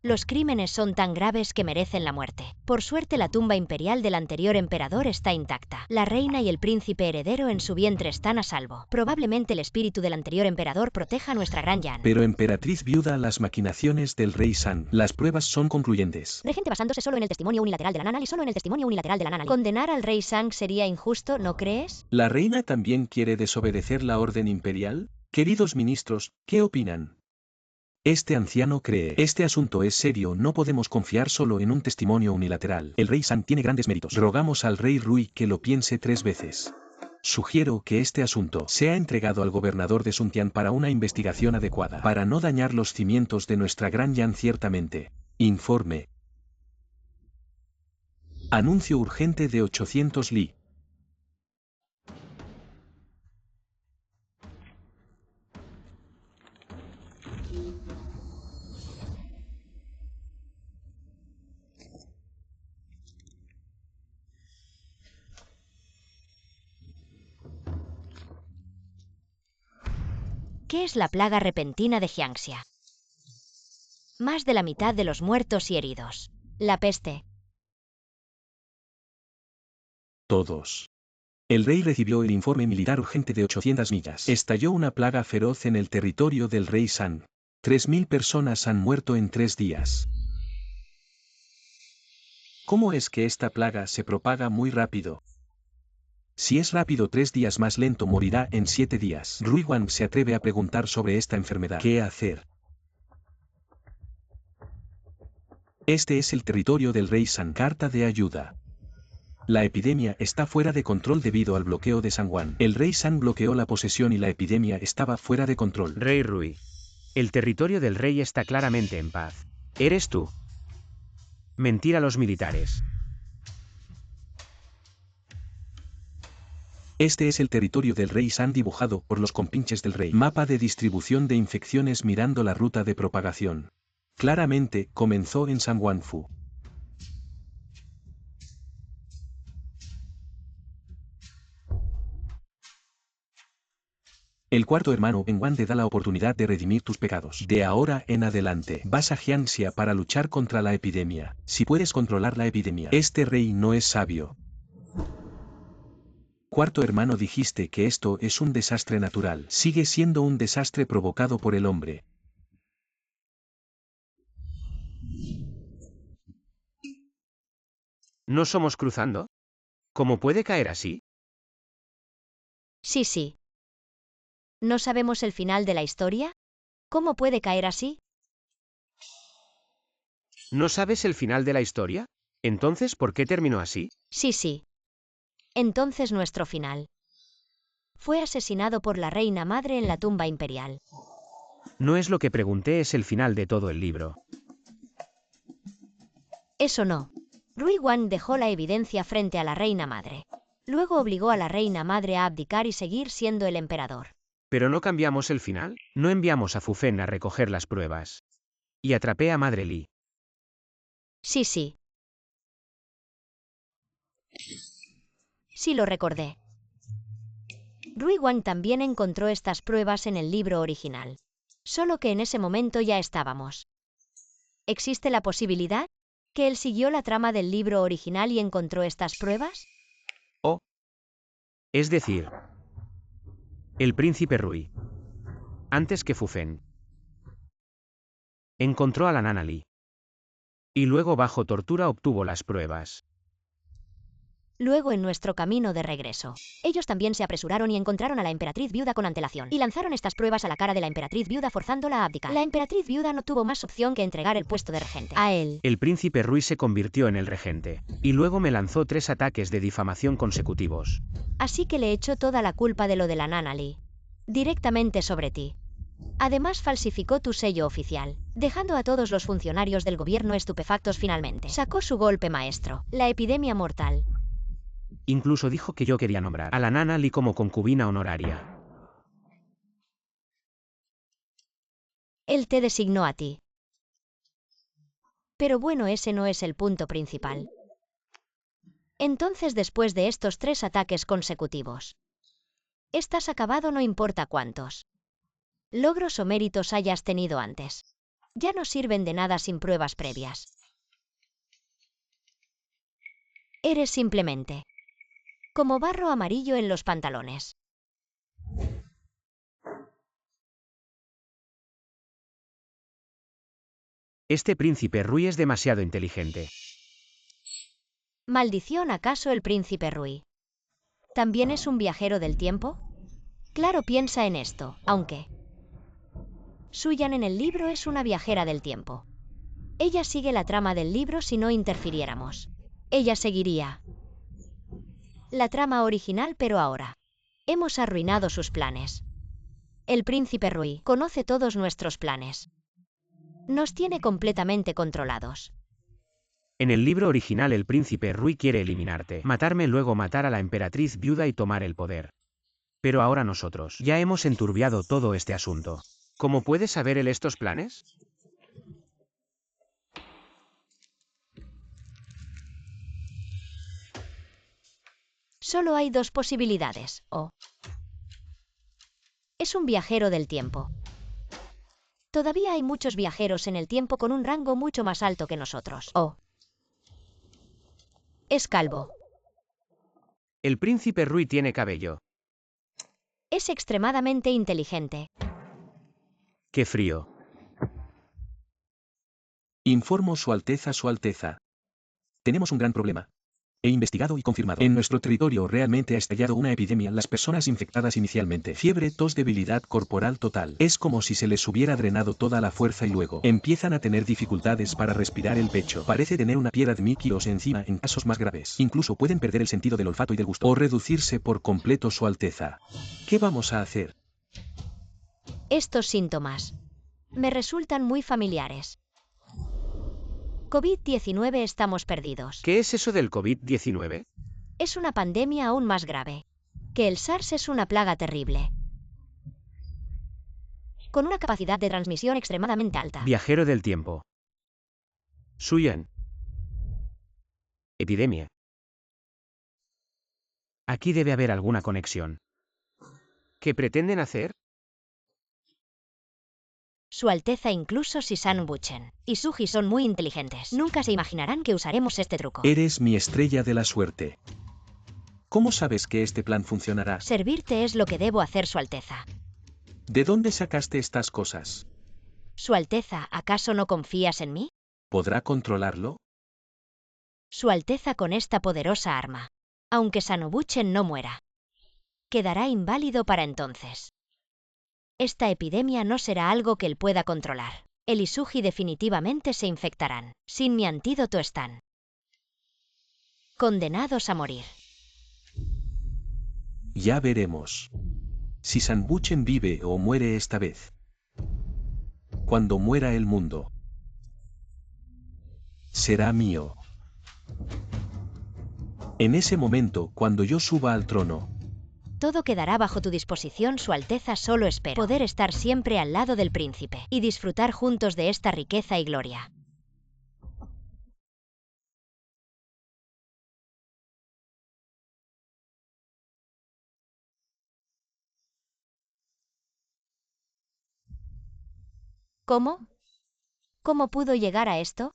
los crímenes son tan graves que merecen la muerte. Por suerte, la tumba imperial del anterior emperador está intacta. La reina y el príncipe heredero en su vientre están a salvo. Probablemente el espíritu del anterior emperador proteja a nuestra gran Yan. Pero emperatriz viuda, las maquinaciones del rey San, las pruebas son concluyentes. Regente basándose solo en el testimonio unilateral de la Nanali, solo en el testimonio unilateral de la Nanali. Condenar al rey Sang sería injusto, ¿no crees? ¿La reina también quiere desobedecer la orden imperial? Queridos ministros, ¿qué opinan? Este anciano cree, este asunto es serio, no podemos confiar solo en un testimonio unilateral. El rey San tiene grandes méritos. Rogamos al rey Rui que lo piense 3 veces. Sugiero que este asunto sea entregado al gobernador de Suntian para una investigación adecuada, para no dañar los cimientos de nuestra gran Yan ciertamente. Informe. Anuncio urgente de 800 Li. ¿Qué es la plaga repentina de Jiangxia? Más de la mitad de los muertos y heridos. La peste. Todos. El rey recibió el informe militar urgente de 800 millas. Estalló una plaga feroz en el territorio del rey San. 3000 personas han muerto en 3 días. ¿Cómo es que esta plaga se propaga muy rápido? Si es rápido 3 días, más lento morirá en 7 días. Rui Wan se atreve a preguntar sobre esta enfermedad. ¿Qué hacer? Este es el territorio del rey San. Carta de ayuda. La epidemia está fuera de control debido al bloqueo de San Juan. El rey San bloqueó la posesión y la epidemia estaba fuera de control. Rey Rui. El territorio del rey está claramente en paz. ¿Eres tú? Mentir a los militares. Este es el territorio del rey San dibujado por los compinches del rey. Mapa de distribución de infecciones mirando la ruta de propagación. Claramente, comenzó en San Wanfu. El cuarto hermano Wenwan te da la oportunidad de redimir tus pecados. De ahora en adelante, vas a Jiangxia para luchar contra la epidemia. Si puedes controlar la epidemia. Este rey no es sabio. Cuarto hermano, dijiste que esto es un desastre natural. Sigue siendo un desastre provocado por el hombre. ¿No somos cruzando? ¿Cómo puede caer así? Sí. ¿No sabemos el final de la historia? ¿Cómo puede caer así? ¿No sabes el final de la historia? Entonces, ¿por qué terminó así? Sí. Entonces nuestro final. Fue asesinado por la reina madre en la tumba imperial. No es lo que pregunté, es el final de todo el libro. Eso no. Rui Wan dejó la evidencia frente a la reina madre. Luego obligó a la reina madre a abdicar y seguir siendo el emperador. ¿Pero no cambiamos el final? ¿No enviamos a Fu Fen a recoger las pruebas? Y atrapé a Madre Li. Sí. Sí, lo recordé. Rui Wan también encontró estas pruebas en el libro original. Solo que en ese momento ya estábamos. ¿Existe la posibilidad que él siguió la trama del libro original y encontró estas pruebas? Oh. Es decir, el príncipe Rui, antes que Fu Fen, encontró a la Nana Li. Y luego bajo tortura obtuvo las pruebas. Luego, en nuestro camino de regreso, ellos también se apresuraron y encontraron a la emperatriz viuda con antelación, y lanzaron estas pruebas a la cara de la emperatriz viuda forzándola a abdicar. La emperatriz viuda no tuvo más opción que entregar el puesto de regente a él. El príncipe Rui se convirtió en el regente, y luego me lanzó 3 ataques de difamación consecutivos. Así que le echó toda la culpa de lo de la Nana Li directamente sobre ti. Además falsificó tu sello oficial, dejando a todos los funcionarios del gobierno estupefactos finalmente. Sacó su golpe maestro, la epidemia mortal. Incluso dijo que yo quería nombrar a la nana Li como concubina honoraria. Él te designó a ti. Pero bueno, ese no es el punto principal. Entonces, después de estos 3 ataques consecutivos, estás acabado no importa cuántos logros o méritos hayas tenido antes. Ya no sirven de nada sin pruebas previas. Eres simplemente como barro amarillo en los pantalones. Este príncipe Rui es demasiado inteligente. ¿Maldición acaso el príncipe Rui? ¿También es un viajero del tiempo? Claro, piensa en esto, aunque Suyan en el libro es una viajera del tiempo. Ella sigue la trama del libro si no interfiriéramos. Ella seguiría la trama original, pero ahora hemos arruinado sus planes. El príncipe Rui conoce todos nuestros planes. Nos tiene completamente controlados. En el libro original el príncipe Rui quiere eliminarte, matarme, luego matar a la emperatriz viuda y tomar el poder. Pero ahora nosotros ya hemos enturbiado todo este asunto. ¿Cómo puede saber él estos planes? Solo hay 2 posibilidades, o es un viajero del tiempo. Todavía hay muchos viajeros en el tiempo con un rango mucho más alto que nosotros, o es calvo. El príncipe Rui tiene cabello. Es extremadamente inteligente. ¡Qué frío! Informo Su Alteza, Su Alteza. Tenemos un gran problema. He investigado y confirmado. En nuestro territorio realmente ha estallado una epidemia. Las personas infectadas inicialmente. Fiebre, tos, debilidad corporal total. Es como si se les hubiera drenado toda la fuerza y luego empiezan a tener dificultades para respirar el pecho. Parece tener una piedra de 1000 kilos encima en casos más graves. Incluso pueden perder el sentido del olfato y del gusto. O reducirse por completo, Su Alteza. ¿Qué vamos a hacer? Estos síntomas me resultan muy familiares. COVID-19, estamos perdidos. ¿Qué es eso del COVID-19? Es una pandemia aún más grave que el SARS. Es una plaga terrible, con una capacidad de transmisión extremadamente alta. Viajero del tiempo. Suyan. Epidemia. Aquí debe haber alguna conexión. ¿Qué pretenden hacer? Su Alteza, incluso Sisan Buchen y Suji son muy inteligentes. Nunca se imaginarán que usaremos este truco. Eres mi estrella de la suerte. ¿Cómo sabes que este plan funcionará? Servirte es lo que debo hacer, Su Alteza. ¿De dónde sacaste estas cosas? Su Alteza, ¿acaso no confías en mí? ¿Podrá controlarlo? Su Alteza, con esta poderosa arma, aunque Sanobuchen no muera, quedará inválido para entonces. Esta epidemia no será algo que él pueda controlar. Él y Suji definitivamente se infectarán. Sin mi antídoto están condenados a morir. Ya veremos. Si Sanbuchen vive o muere esta vez. Cuando muera el mundo, será mío. En ese momento, cuando yo suba al trono, Todo quedará bajo tu disposición, Su Alteza. Solo espero poder estar siempre al lado del príncipe y disfrutar juntos de esta riqueza y gloria. ¿Cómo? ¿Cómo pudo llegar a esto?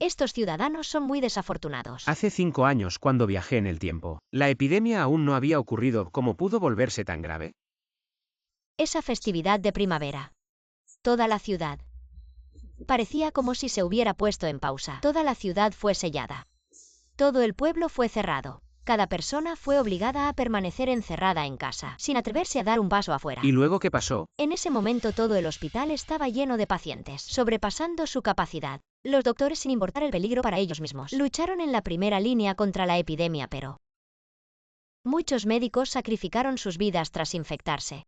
Estos ciudadanos son muy desafortunados. Hace 5 años cuando viajé en el tiempo, la epidemia aún no había ocurrido. ¿Cómo pudo volverse tan grave? Esa festividad de primavera. Toda la ciudad parecía como si se hubiera puesto en pausa. Toda la ciudad fue sellada. Todo el pueblo fue cerrado. Cada persona fue obligada a permanecer encerrada en casa, sin atreverse a dar un paso afuera. ¿Y luego qué pasó? En ese momento todo el hospital estaba lleno de pacientes, sobrepasando su capacidad. Los doctores, sin importar el peligro para ellos mismos, lucharon en la primera línea contra la epidemia, pero muchos médicos sacrificaron sus vidas tras infectarse.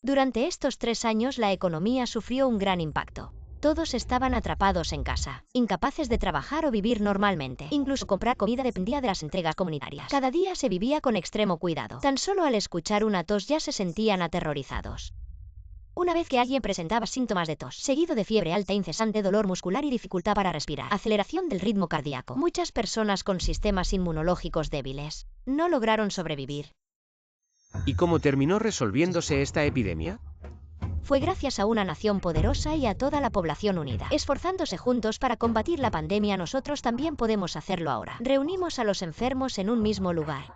Durante estos 3 años la economía sufrió un gran impacto. Todos estaban atrapados en casa, incapaces de trabajar o vivir normalmente. Incluso comprar comida dependía de las entregas comunitarias. Cada día se vivía con extremo cuidado. Tan solo al escuchar una tos ya se sentían aterrorizados. Una vez que alguien presentaba síntomas de tos, seguido de fiebre alta incesante, dolor muscular y dificultad para respirar, aceleración del ritmo cardíaco, muchas personas con sistemas inmunológicos débiles no lograron sobrevivir. ¿Y cómo terminó resolviéndose esta epidemia? Fue gracias a una nación poderosa y a toda la población unida. Esforzándose juntos para combatir la pandemia, nosotros también podemos hacerlo ahora. Reunimos a los enfermos en un mismo lugar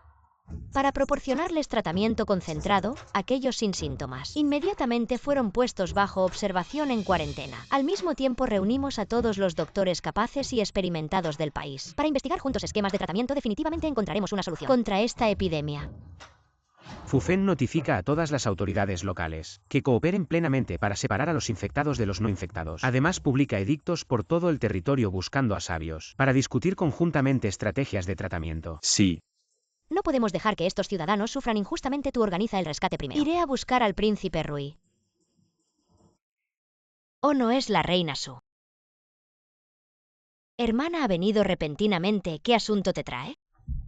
para proporcionarles tratamiento concentrado, aquellos sin síntomas. Inmediatamente fueron puestos bajo observación en cuarentena. Al mismo tiempo reunimos a todos los doctores capaces y experimentados del país. Para investigar juntos esquemas de tratamiento, definitivamente encontraremos una solución contra esta epidemia. FUFEN notifica a todas las autoridades locales que cooperen plenamente para separar a los infectados de los no infectados. Además, publica edictos por todo el territorio buscando a sabios para discutir conjuntamente estrategias de tratamiento. Sí. No podemos dejar que estos ciudadanos sufran injustamente. Tú organiza el rescate primero. Iré a buscar al príncipe Rui. ¿O no es la reina Su? Hermana ha venido repentinamente. ¿Qué asunto te trae?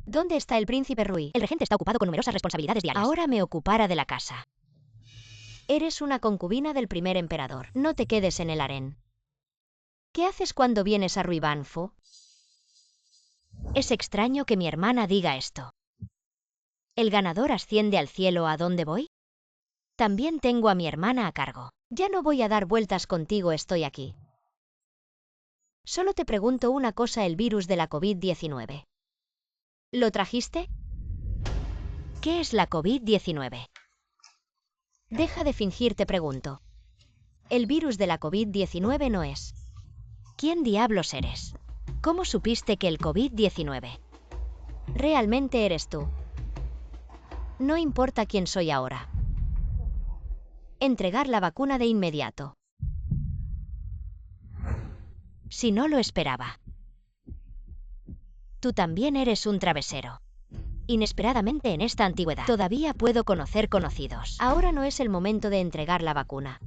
¿Dónde está el príncipe Rui? El regente está ocupado con numerosas responsabilidades diarias. Ahora me ocupará de la casa. Eres una concubina del primer emperador. No te quedes en el harén. ¿Qué haces cuando vienes a Ruibanfu? Es extraño que mi hermana diga esto. ¿El ganador asciende al cielo? ¿A dónde voy? También tengo a mi hermana a cargo. Ya no voy a dar vueltas contigo, estoy aquí. Solo te pregunto una cosa: el virus de la COVID-19. ¿Lo trajiste? ¿Qué es la COVID-19? Deja de fingir, te pregunto. El virus de la COVID-19 no es. ¿Quién diablos eres? ¿Cómo supiste que el COVID-19 realmente eres tú? No importa quién soy ahora. Entregar la vacuna de inmediato. Si no lo esperaba. Tú también eres un travesero. Inesperadamente en esta antigüedad, todavía puedo conocer conocidos. Ahora no es el momento de entregar la vacuna.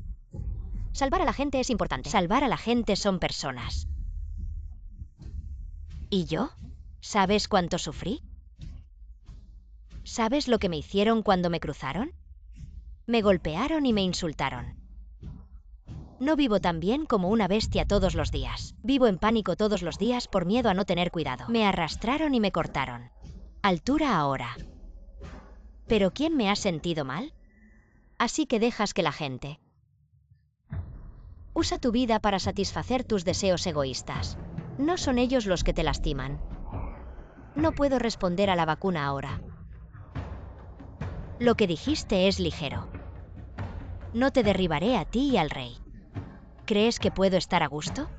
Salvar a la gente es importante. Salvar a la gente son personas. ¿Y yo? ¿Sabes cuánto sufrí? ¿Sabes lo que me hicieron cuando me cruzaron? Me golpearon y me insultaron. No vivo tan bien como una bestia todos los días. Vivo en pánico todos los días por miedo a no tener cuidado. Me arrastraron y me cortaron. Altura ahora. ¿Pero quién me ha sentido mal? Así que dejas que la gente usa tu vida para satisfacer tus deseos egoístas. No son ellos los que te lastiman. No puedo responder a la vacuna ahora. Lo que dijiste es ligero. No te derribaré a ti y al rey. ¿Crees que puedo estar a gusto?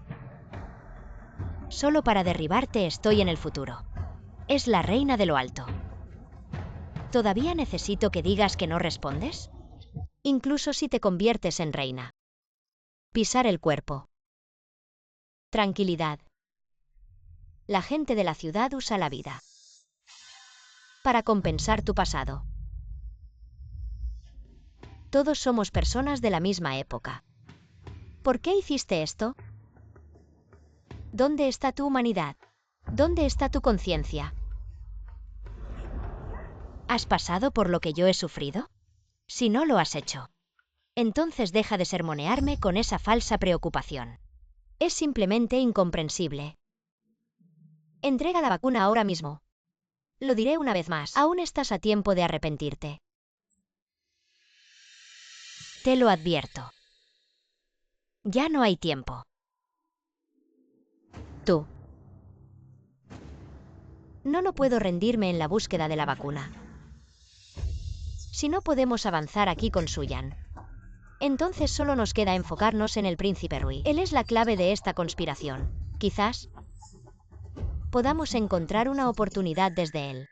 Solo para derribarte estoy en el futuro. Es la reina de lo alto. ¿Todavía necesito que digas que no respondes? Incluso si te conviertes en reina. Pisar el cuerpo. Tranquilidad. La gente de la ciudad usa la vida para compensar tu pasado. Todos somos personas de la misma época. ¿Por qué hiciste esto? ¿Dónde está tu humanidad? ¿Dónde está tu conciencia? ¿Has pasado por lo que yo he sufrido? Si no lo has hecho, entonces deja de sermonearme con esa falsa preocupación. Es simplemente incomprensible. Entrega la vacuna ahora mismo. Lo diré una vez más, aún estás a tiempo de arrepentirte. Te lo advierto. Ya no hay tiempo. Tú. No puedo rendirme en la búsqueda de la vacuna. Si no podemos avanzar aquí con Suyan, entonces solo nos queda enfocarnos en el príncipe Rui. Él es la clave de esta conspiración. Quizás podamos encontrar una oportunidad desde él.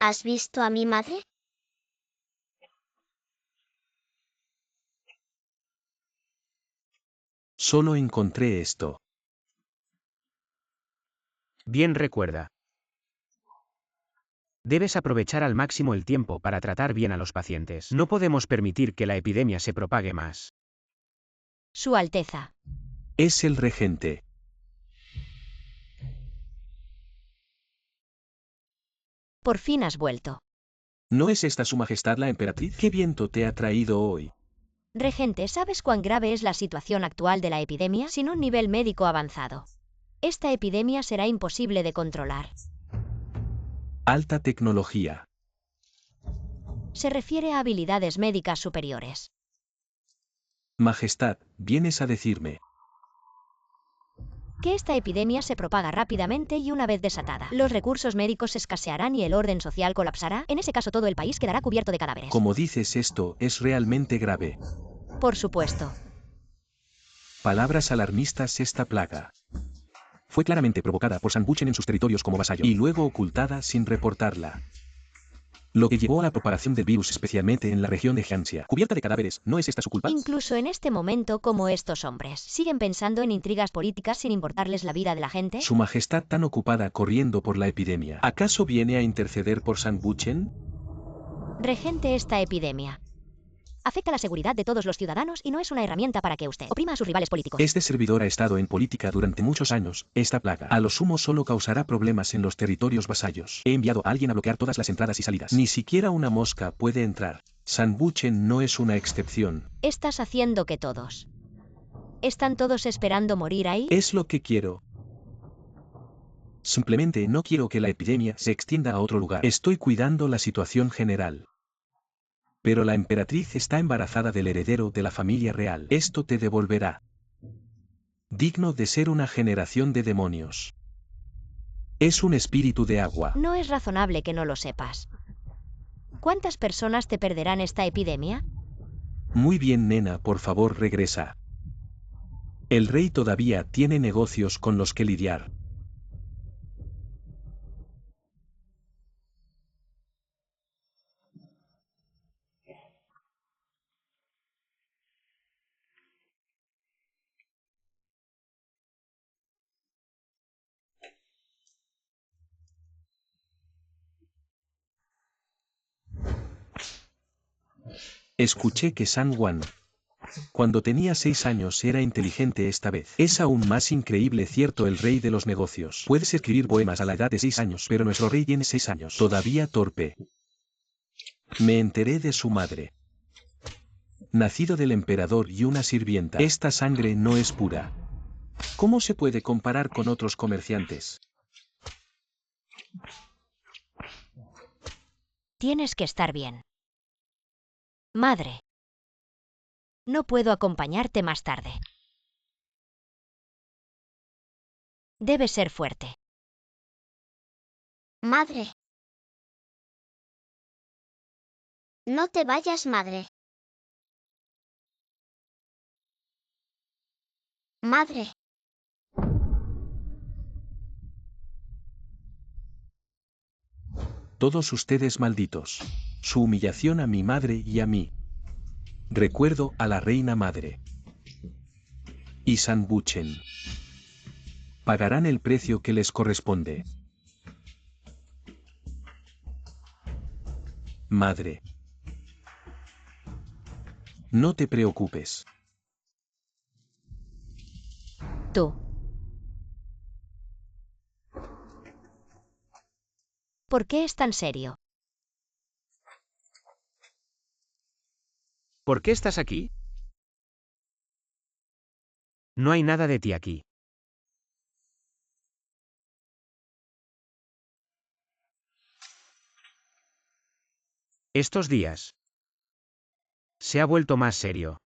¿Has visto a mi madre? Solo encontré esto. Bien, recuerda. Debes aprovechar al máximo el tiempo para tratar bien a los pacientes. No podemos permitir que la epidemia se propague más. Su Alteza. Es el regente. Por fin has vuelto. ¿No es esta su majestad la emperatriz? ¿Qué viento te ha traído hoy? Regente, ¿sabes cuán grave es la situación actual de la epidemia? Sin un nivel médico avanzado, esta epidemia será imposible de controlar. Alta tecnología. Se refiere a habilidades médicas superiores. Majestad, vienes a decirme. Que esta epidemia se propaga rápidamente y una vez desatada, los recursos médicos escasearán y el orden social colapsará. En ese caso todo el país quedará cubierto de cadáveres. Como dices, esto es realmente grave. Por supuesto. Palabras alarmistas. Esta plaga fue claramente provocada por San Buchen en sus territorios como vasallo y luego ocultada sin reportarla. Lo que llevó a la propagación del virus, especialmente en la región de Jiangxia. Cubierta de cadáveres, ¿no es esta su culpa? Incluso en este momento, como estos hombres siguen pensando en intrigas políticas sin importarles la vida de la gente. Su majestad tan ocupada corriendo por la epidemia. ¿Acaso viene a interceder por San Buchen? Regente, esta epidemia afecta la seguridad de todos los ciudadanos y no es una herramienta para que usted oprima a sus rivales políticos. Este servidor ha estado en política durante muchos años. Esta plaga, a lo sumo, solo causará problemas en los territorios vasallos. He enviado a alguien a bloquear todas las entradas y salidas. Ni siquiera una mosca puede entrar. San Buchen no es una excepción. Estás haciendo que todos ¿están todos esperando morir ahí? Es lo que quiero. Simplemente no quiero que la epidemia se extienda a otro lugar. Estoy cuidando la situación general. Pero la emperatriz está embarazada del heredero de la familia real. Esto te devolverá. Digno de ser una generación de demonios. Es un espíritu de agua. No es razonable que no lo sepas. ¿Cuántas personas te perderán esta epidemia? Muy bien, nena, por favor regresa. El rey todavía tiene negocios con los que lidiar. Escuché que San Juan, cuando tenía 6 años, era inteligente. Esta vez es aún más increíble, cierto. El rey de los negocios. Puedes escribir poemas a la edad de 6 años, pero nuestro rey tiene 6 años. Todavía torpe. Me enteré de su madre. Nacido del emperador y una sirvienta. Esta sangre no es pura. ¿Cómo se puede comparar con otros comerciantes? Tienes que estar bien. Madre. No puedo acompañarte más tarde. Debes ser fuerte. Madre. No te vayas, madre. Madre. Todos ustedes malditos. Su humillación a mi madre y a mí. Recuerdo a la reina madre. Y San Buchen. Pagarán el precio que les corresponde. Madre. No te preocupes. Tú. ¿Por qué es tan serio? ¿Por qué estás aquí? No hay nada de ti aquí. Estos días se ha vuelto más serio.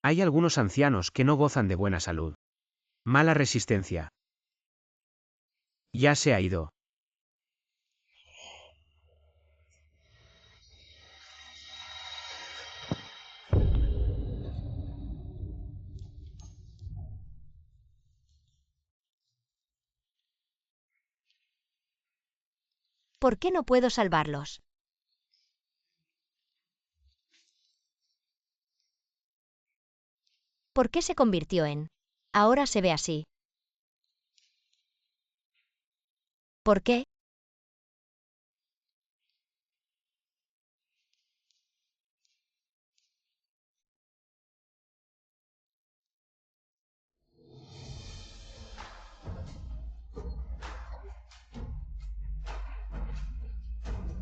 Hay algunos ancianos que no gozan de buena salud. Mala resistencia. Ya se ha ido. ¿Por qué no puedo salvarlos? ¿Por qué se convirtió en? Ahora se ve así. ¿Por qué?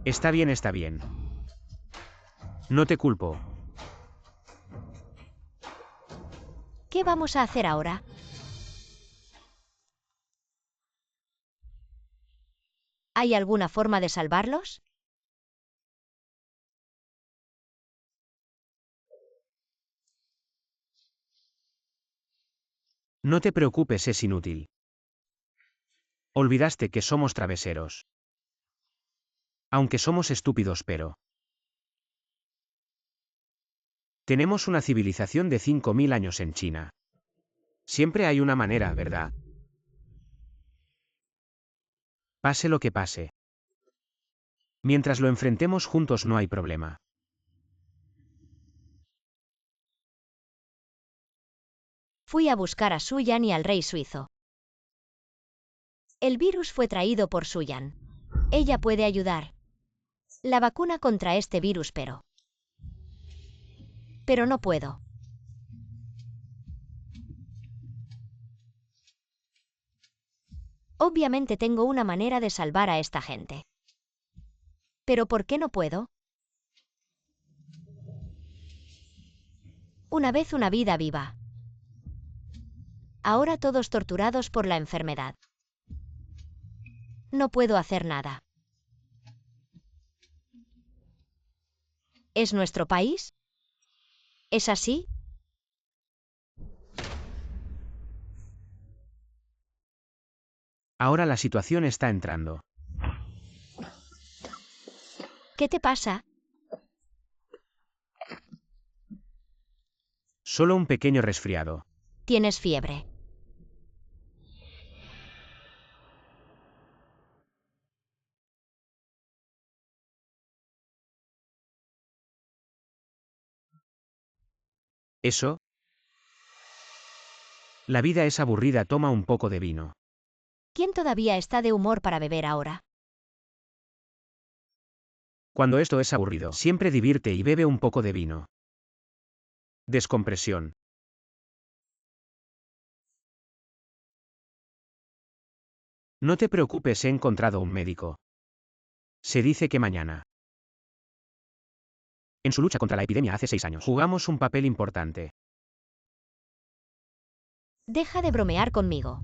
Está bien, está bien. No te culpo. ¿Qué vamos a hacer ahora? ¿Hay alguna forma de salvarlos? No te preocupes, es inútil. Olvidaste que somos traveseros. Aunque somos estúpidos, pero... Tenemos una civilización de 5000 años en China. Siempre hay una manera, ¿verdad? Pase lo que pase. Mientras lo enfrentemos juntos no hay problema. Fui a buscar a Suyan y al rey suizo. El virus fue traído por Suyan. Ella puede ayudar. La vacuna contra este virus, pero no puedo. Obviamente tengo una manera de salvar a esta gente. ¿Pero por qué no puedo? Una vez una vida viva. Ahora todos torturados por la enfermedad. No puedo hacer nada. ¿Es nuestro país? ¿Es así? Ahora la situación está entrando. ¿Qué te pasa? Solo un pequeño resfriado. Tienes fiebre. ¿Eso? La vida es aburrida, toma un poco de vino. ¿Quién todavía está de humor para beber ahora? Cuando esto es aburrido, siempre divierte y bebe un poco de vino. Descompresión. No te preocupes, he encontrado un médico. Se dice que mañana. En su lucha contra la epidemia hace 6 años, jugamos un papel importante. Deja de bromear conmigo.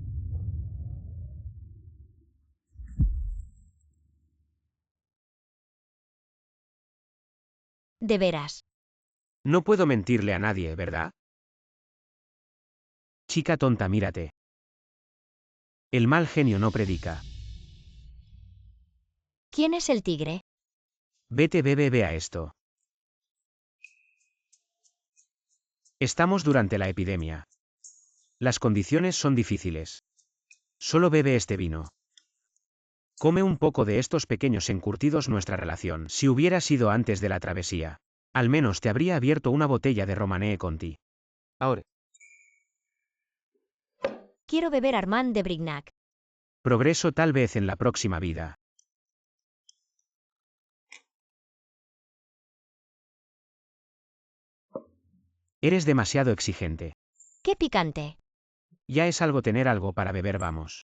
De veras. No puedo mentirle a nadie, ¿verdad? Chica tonta, mírate. El mal genio no predica. ¿Quién es el tigre? Vete, bebe, vea esto. Estamos durante la epidemia. Las condiciones son difíciles. Solo bebe este vino. Come un poco de estos pequeños encurtidos. Nuestra relación, si hubiera sido antes de la travesía, al menos te habría abierto una botella de Romanée Conti. Ahora. Quiero beber Armand de Brignac. Progreso tal vez en la próxima vida. Eres demasiado exigente. ¡Qué picante! Ya es algo tener algo para beber, vamos.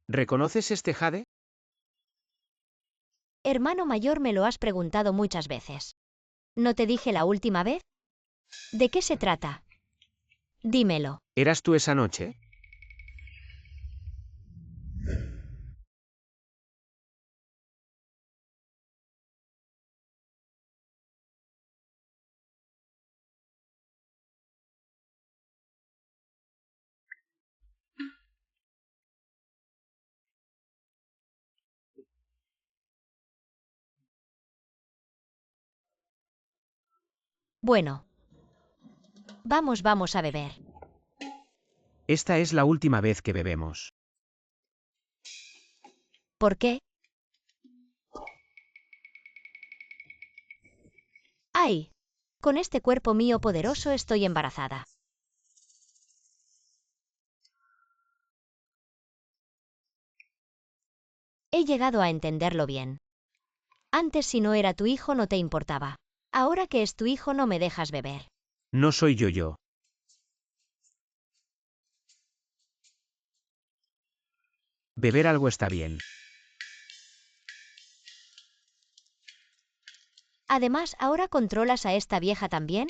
¿Reconoces este jade? Hermano mayor, me lo has preguntado muchas veces. ¿No te dije la última vez? ¿De qué se trata? Dímelo. ¿Eras tú esa noche? Bueno. Vamos a beber. Esta es la última vez que bebemos. ¿Por qué? ¡Ay! Con este cuerpo mío poderoso estoy embarazada. He llegado a entenderlo bien. Antes, si no era tu hijo, no te importaba. Ahora que es tu hijo, no me dejas beber. No soy yo. Beber algo está bien. Además, ¿ahora controlas a esta vieja también?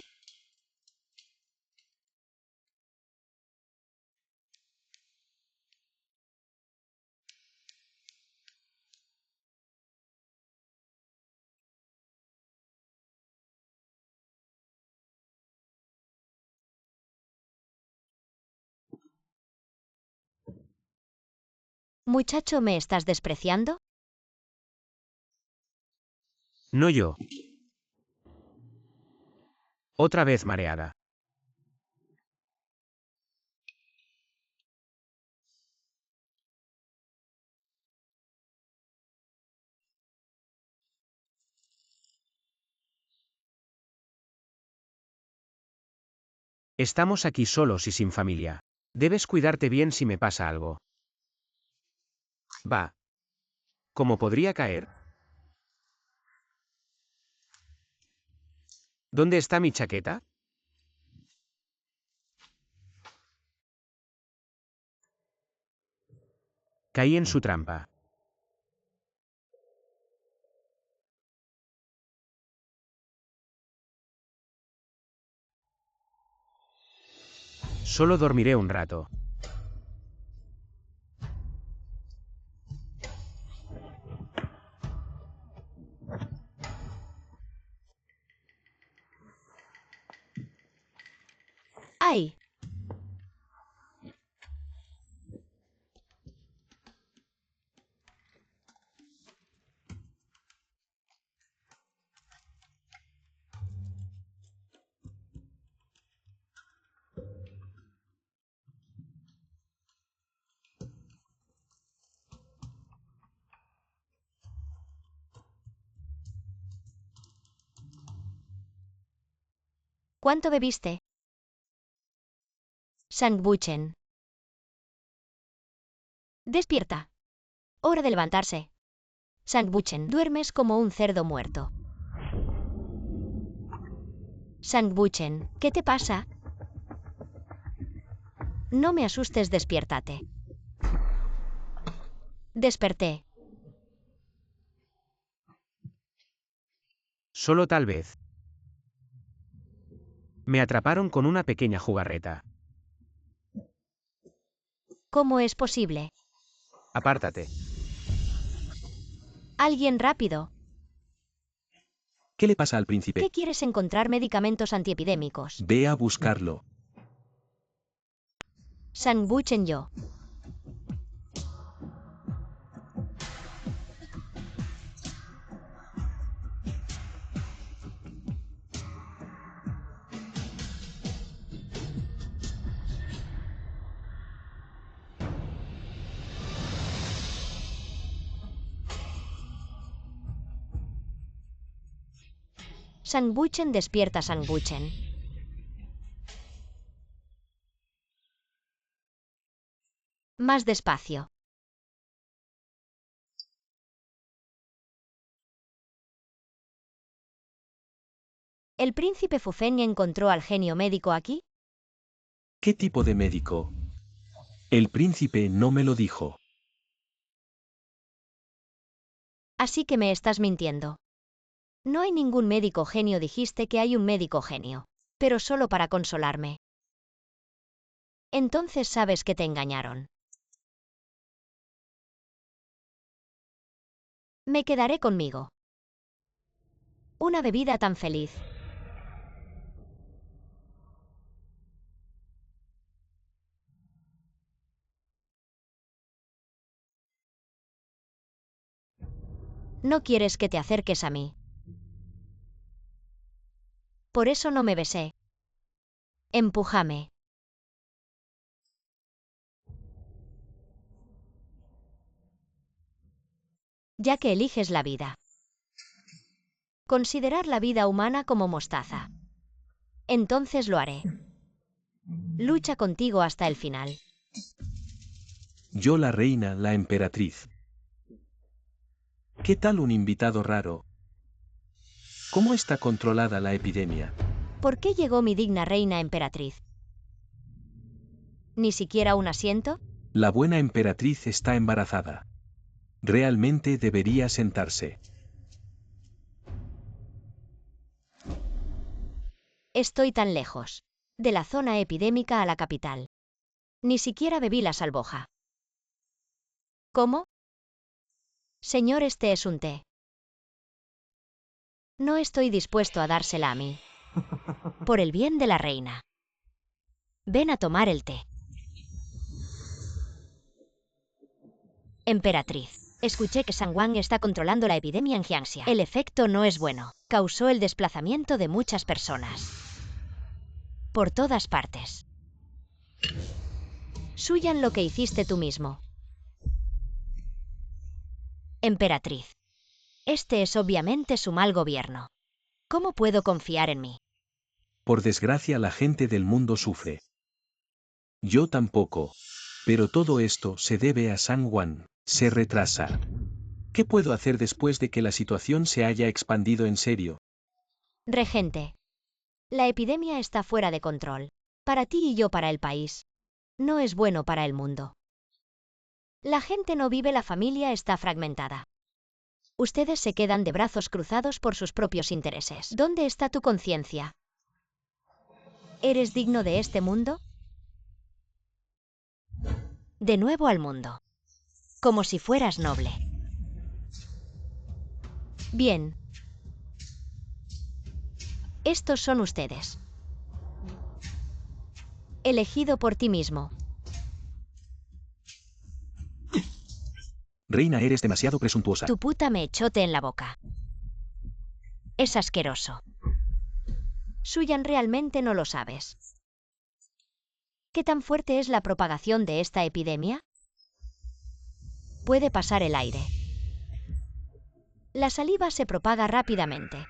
Muchacho, ¿me estás despreciando? No yo. Otra vez mareada. Estamos aquí solos y sin familia. Debes cuidarte bien si me pasa algo. Va. ¿Cómo podría caer? ¿Dónde está mi chaqueta? Caí en su trampa. Solo dormiré un rato. ¡Ay! ¿Cuánto bebiste? Sandbuchen. Despierta. Hora de levantarse. Sandbuchen, duermes como un cerdo muerto. Sandbuchen, ¿qué te pasa? No me asustes, despiértate. Desperté. Solo tal vez. Me atraparon con una pequeña jugarreta. ¿Cómo es posible? Apártate. Alguien rápido. ¿Qué le pasa al príncipe? ¿Qué quieres encontrar medicamentos antiepidémicos? Ve a buscarlo. Sandbuchen yo. Sandbuchen, despierta, Sandbuchen. Más despacio. ¿El príncipe Fufeng encontró al genio médico aquí? ¿Qué tipo de médico? El príncipe no me lo dijo. Así que me estás mintiendo. No hay ningún médico genio, dijiste que hay un médico genio. Pero solo para consolarme. Entonces sabes que te engañaron. Me quedaré conmigo. Una bebida tan feliz. No quieres que te acerques a mí. Por eso no me besé. Empújame. Ya que eliges la vida. Considerar la vida humana como mostaza. Entonces lo haré. Lucha contigo hasta el final. Yo la reina, la emperatriz. ¿Qué tal un invitado raro? ¿Cómo está controlada la epidemia? ¿Por qué llegó mi digna reina emperatriz? ¿Ni siquiera un asiento? La buena emperatriz está embarazada. Realmente debería sentarse. Estoy tan lejos. De la zona epidémica a la capital. Ni siquiera bebí la salvoja. ¿Cómo? Señor, este es un té. No estoy dispuesto a dársela a mí. Por el bien de la reina. Ven a tomar el té. Emperatriz. Escuché que San Wang está controlando la epidemia en Jiangxia. El efecto no es bueno. Causó el desplazamiento de muchas personas. Por todas partes. Suyan lo que hiciste tú mismo. Emperatriz. Este es obviamente su mal gobierno. ¿Cómo puedo confiar en mí? Por desgracia, la gente del mundo sufre. Yo tampoco. Pero todo esto se debe a San Juan. Se retrasa. ¿Qué puedo hacer después de que la situación se haya expandido en serio? Regente. La epidemia está fuera de control. Para ti y yo, para el país. No es bueno para el mundo. La gente no vive, la familia está fragmentada. Ustedes se quedan de brazos cruzados por sus propios intereses. ¿Dónde está tu conciencia? ¿Eres digno de este mundo? De nuevo al mundo. Como si fueras noble. Bien. Estos son ustedes. Elegido por ti mismo. Reina, eres demasiado presuntuosa. Tu puta me echó té en la boca. Es asqueroso. Suyan, realmente no lo sabes. ¿Qué tan fuerte es la propagación de esta epidemia? Puede pasar el aire. La saliva se propaga rápidamente.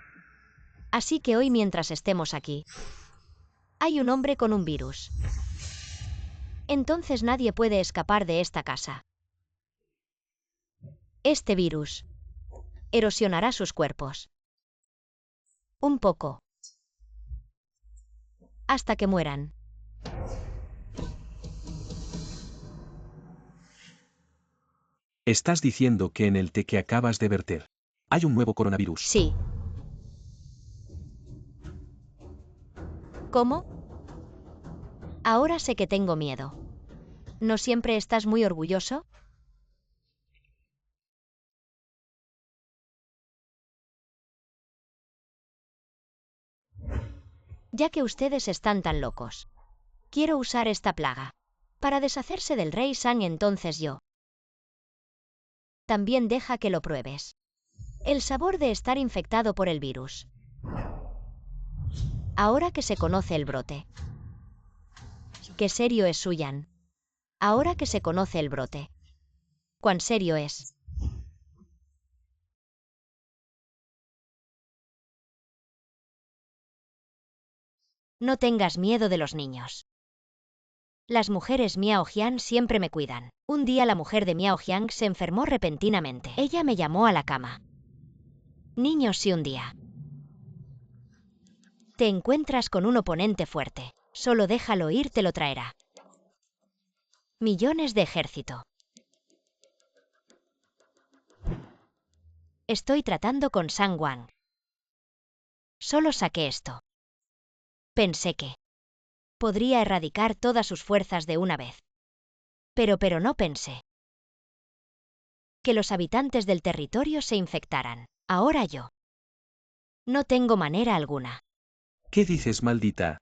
Así que hoy, mientras estemos aquí, hay un hombre con un virus. Entonces nadie puede escapar de esta casa. Este virus erosionará sus cuerpos. Un poco. Hasta que mueran. Estás diciendo que en el té que acabas de verter hay un nuevo coronavirus. Sí. ¿Cómo? Ahora sé que tengo miedo. ¿No siempre estás muy orgulloso? Ya que ustedes están tan locos, quiero usar esta plaga para deshacerse del rey Sang, entonces yo. También deja que lo pruebes. El sabor de estar infectado por el virus. Ahora que se conoce el brote. ¿Qué serio es Suyan? Ahora que se conoce el brote. ¿Cuán serio es? No tengas miedo de los niños. Las mujeres Miao Jiang siempre me cuidan. Un día la mujer de Miao Jiang se enfermó repentinamente. Ella me llamó a la cama. Niños, si un día te encuentras con un oponente fuerte, solo déjalo ir, te lo traerá. Millones de ejército. Estoy tratando con Sang Wang. Solo saqué esto. Pensé que podría erradicar todas sus fuerzas de una vez. Pero no pensé que los habitantes del territorio se infectaran. Ahora yo no tengo manera alguna. ¿Qué dices, maldita?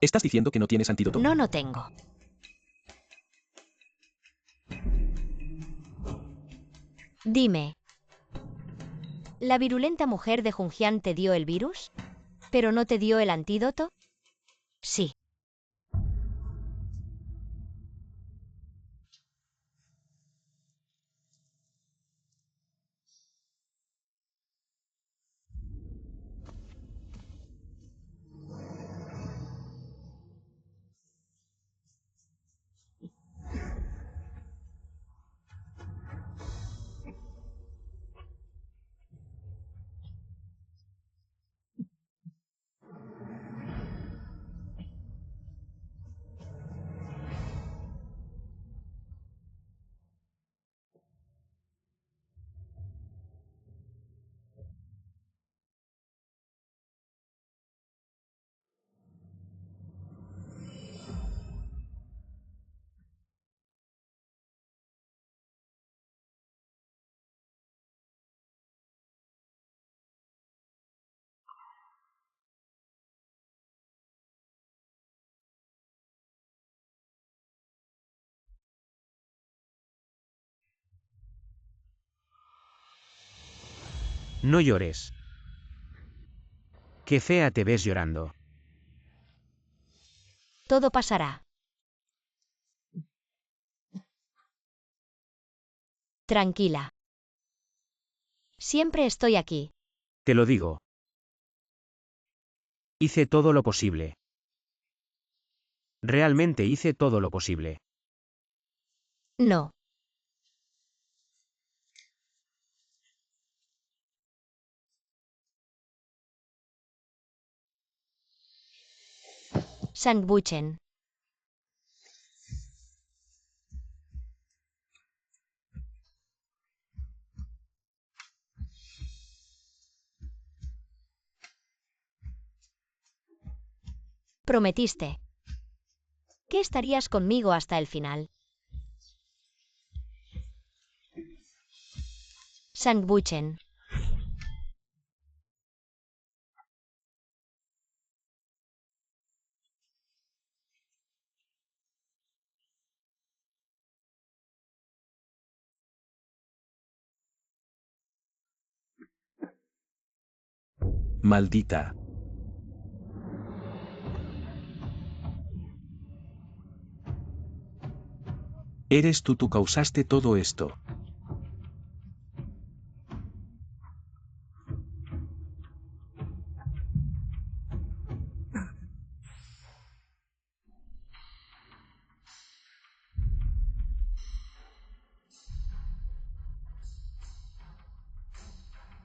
¿Estás diciendo que no tienes antídoto? No tengo. Dime, ¿la virulenta mujer de Junjian te dio el virus? ¿Pero no te dio el antídoto? Sí. No llores. Qué fea te ves llorando. Todo pasará. Tranquila. Siempre estoy aquí. Te lo digo. Hice todo lo posible. Realmente hice todo lo posible. No. Sang Wuchen. Prometiste que estarías conmigo hasta el final. Sang Wuchen. Maldita. Eres tú causaste todo esto.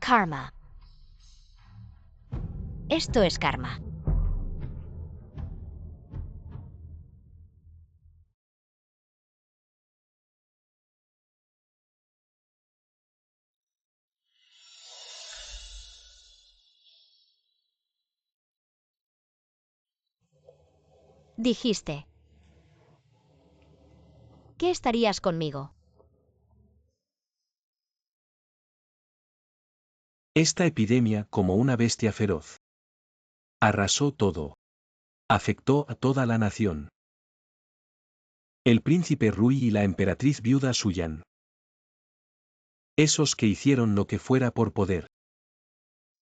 Karma. Esto es karma. Dijiste que estarías conmigo. Esta epidemia, como una bestia feroz, arrasó todo. Afectó a toda la nación. El príncipe Rui y la emperatriz viuda Suyan. Esos que hicieron lo que fuera por poder.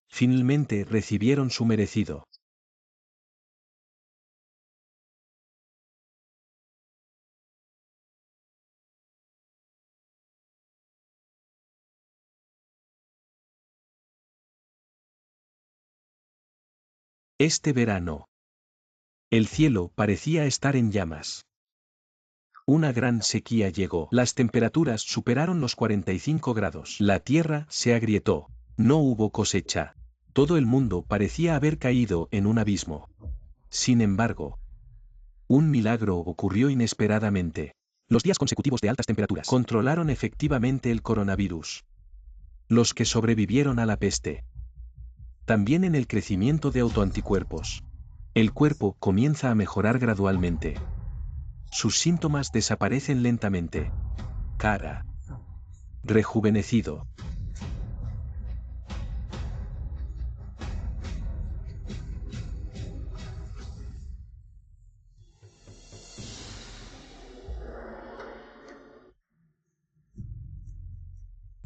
Finalmente recibieron su merecido. Este verano. El cielo parecía estar en llamas. Una gran sequía llegó. Las temperaturas superaron los 45 grados. La tierra se agrietó. No hubo cosecha. Todo el mundo parecía haber caído en un abismo. Sin embargo, un milagro ocurrió inesperadamente. Los días consecutivos de altas temperaturas controlaron efectivamente el coronavirus. Los que sobrevivieron a la peste. También en el crecimiento de autoanticuerpos. El cuerpo comienza a mejorar gradualmente. Sus síntomas desaparecen lentamente. Cara. Rejuvenecido.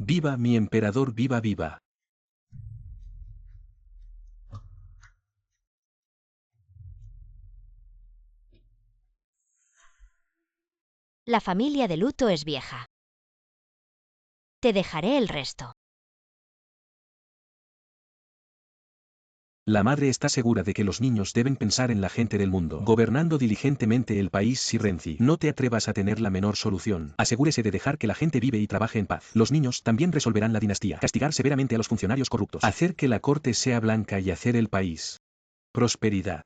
Viva mi emperador, viva, viva. La familia de luto es vieja. Te dejaré el resto. La madre está segura de que los niños deben pensar en la gente del mundo, gobernando diligentemente el país Sirenzi. No te atrevas a tener la menor solución. Asegúrese de dejar que la gente vive y trabaje en paz. Los niños también resolverán la dinastía. Castigar severamente a los funcionarios corruptos. Hacer que la corte sea blanca y hacer el país. Prosperidad.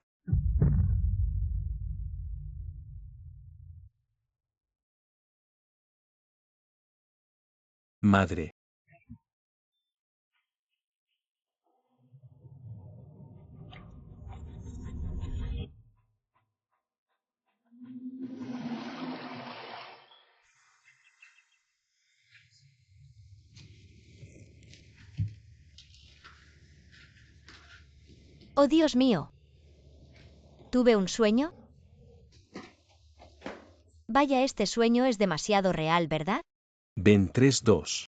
Madre. Oh, Dios mío. ¿Tuve un sueño? Vaya, este sueño es demasiado real, ¿verdad? Ben 3-2.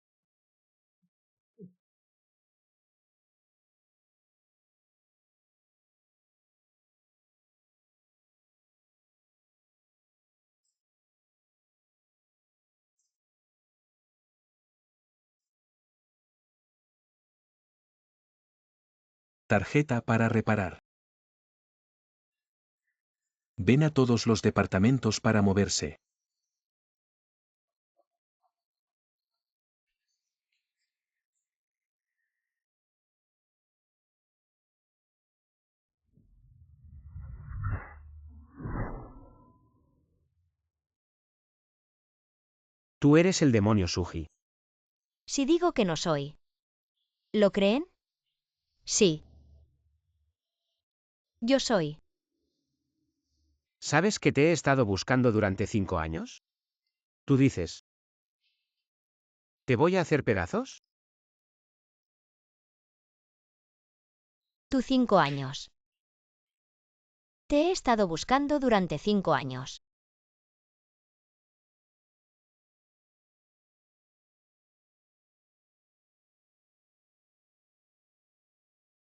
Tarjeta para reparar. Ven a todos los departamentos para moverse. Tú eres el demonio, Suji. Si digo que no soy, ¿lo creen? Sí. Yo soy. ¿Sabes que te he estado buscando durante 5 años? Tú dices, ¿te voy a hacer pedazos? Tú 5 años. Te he estado buscando durante 5 años.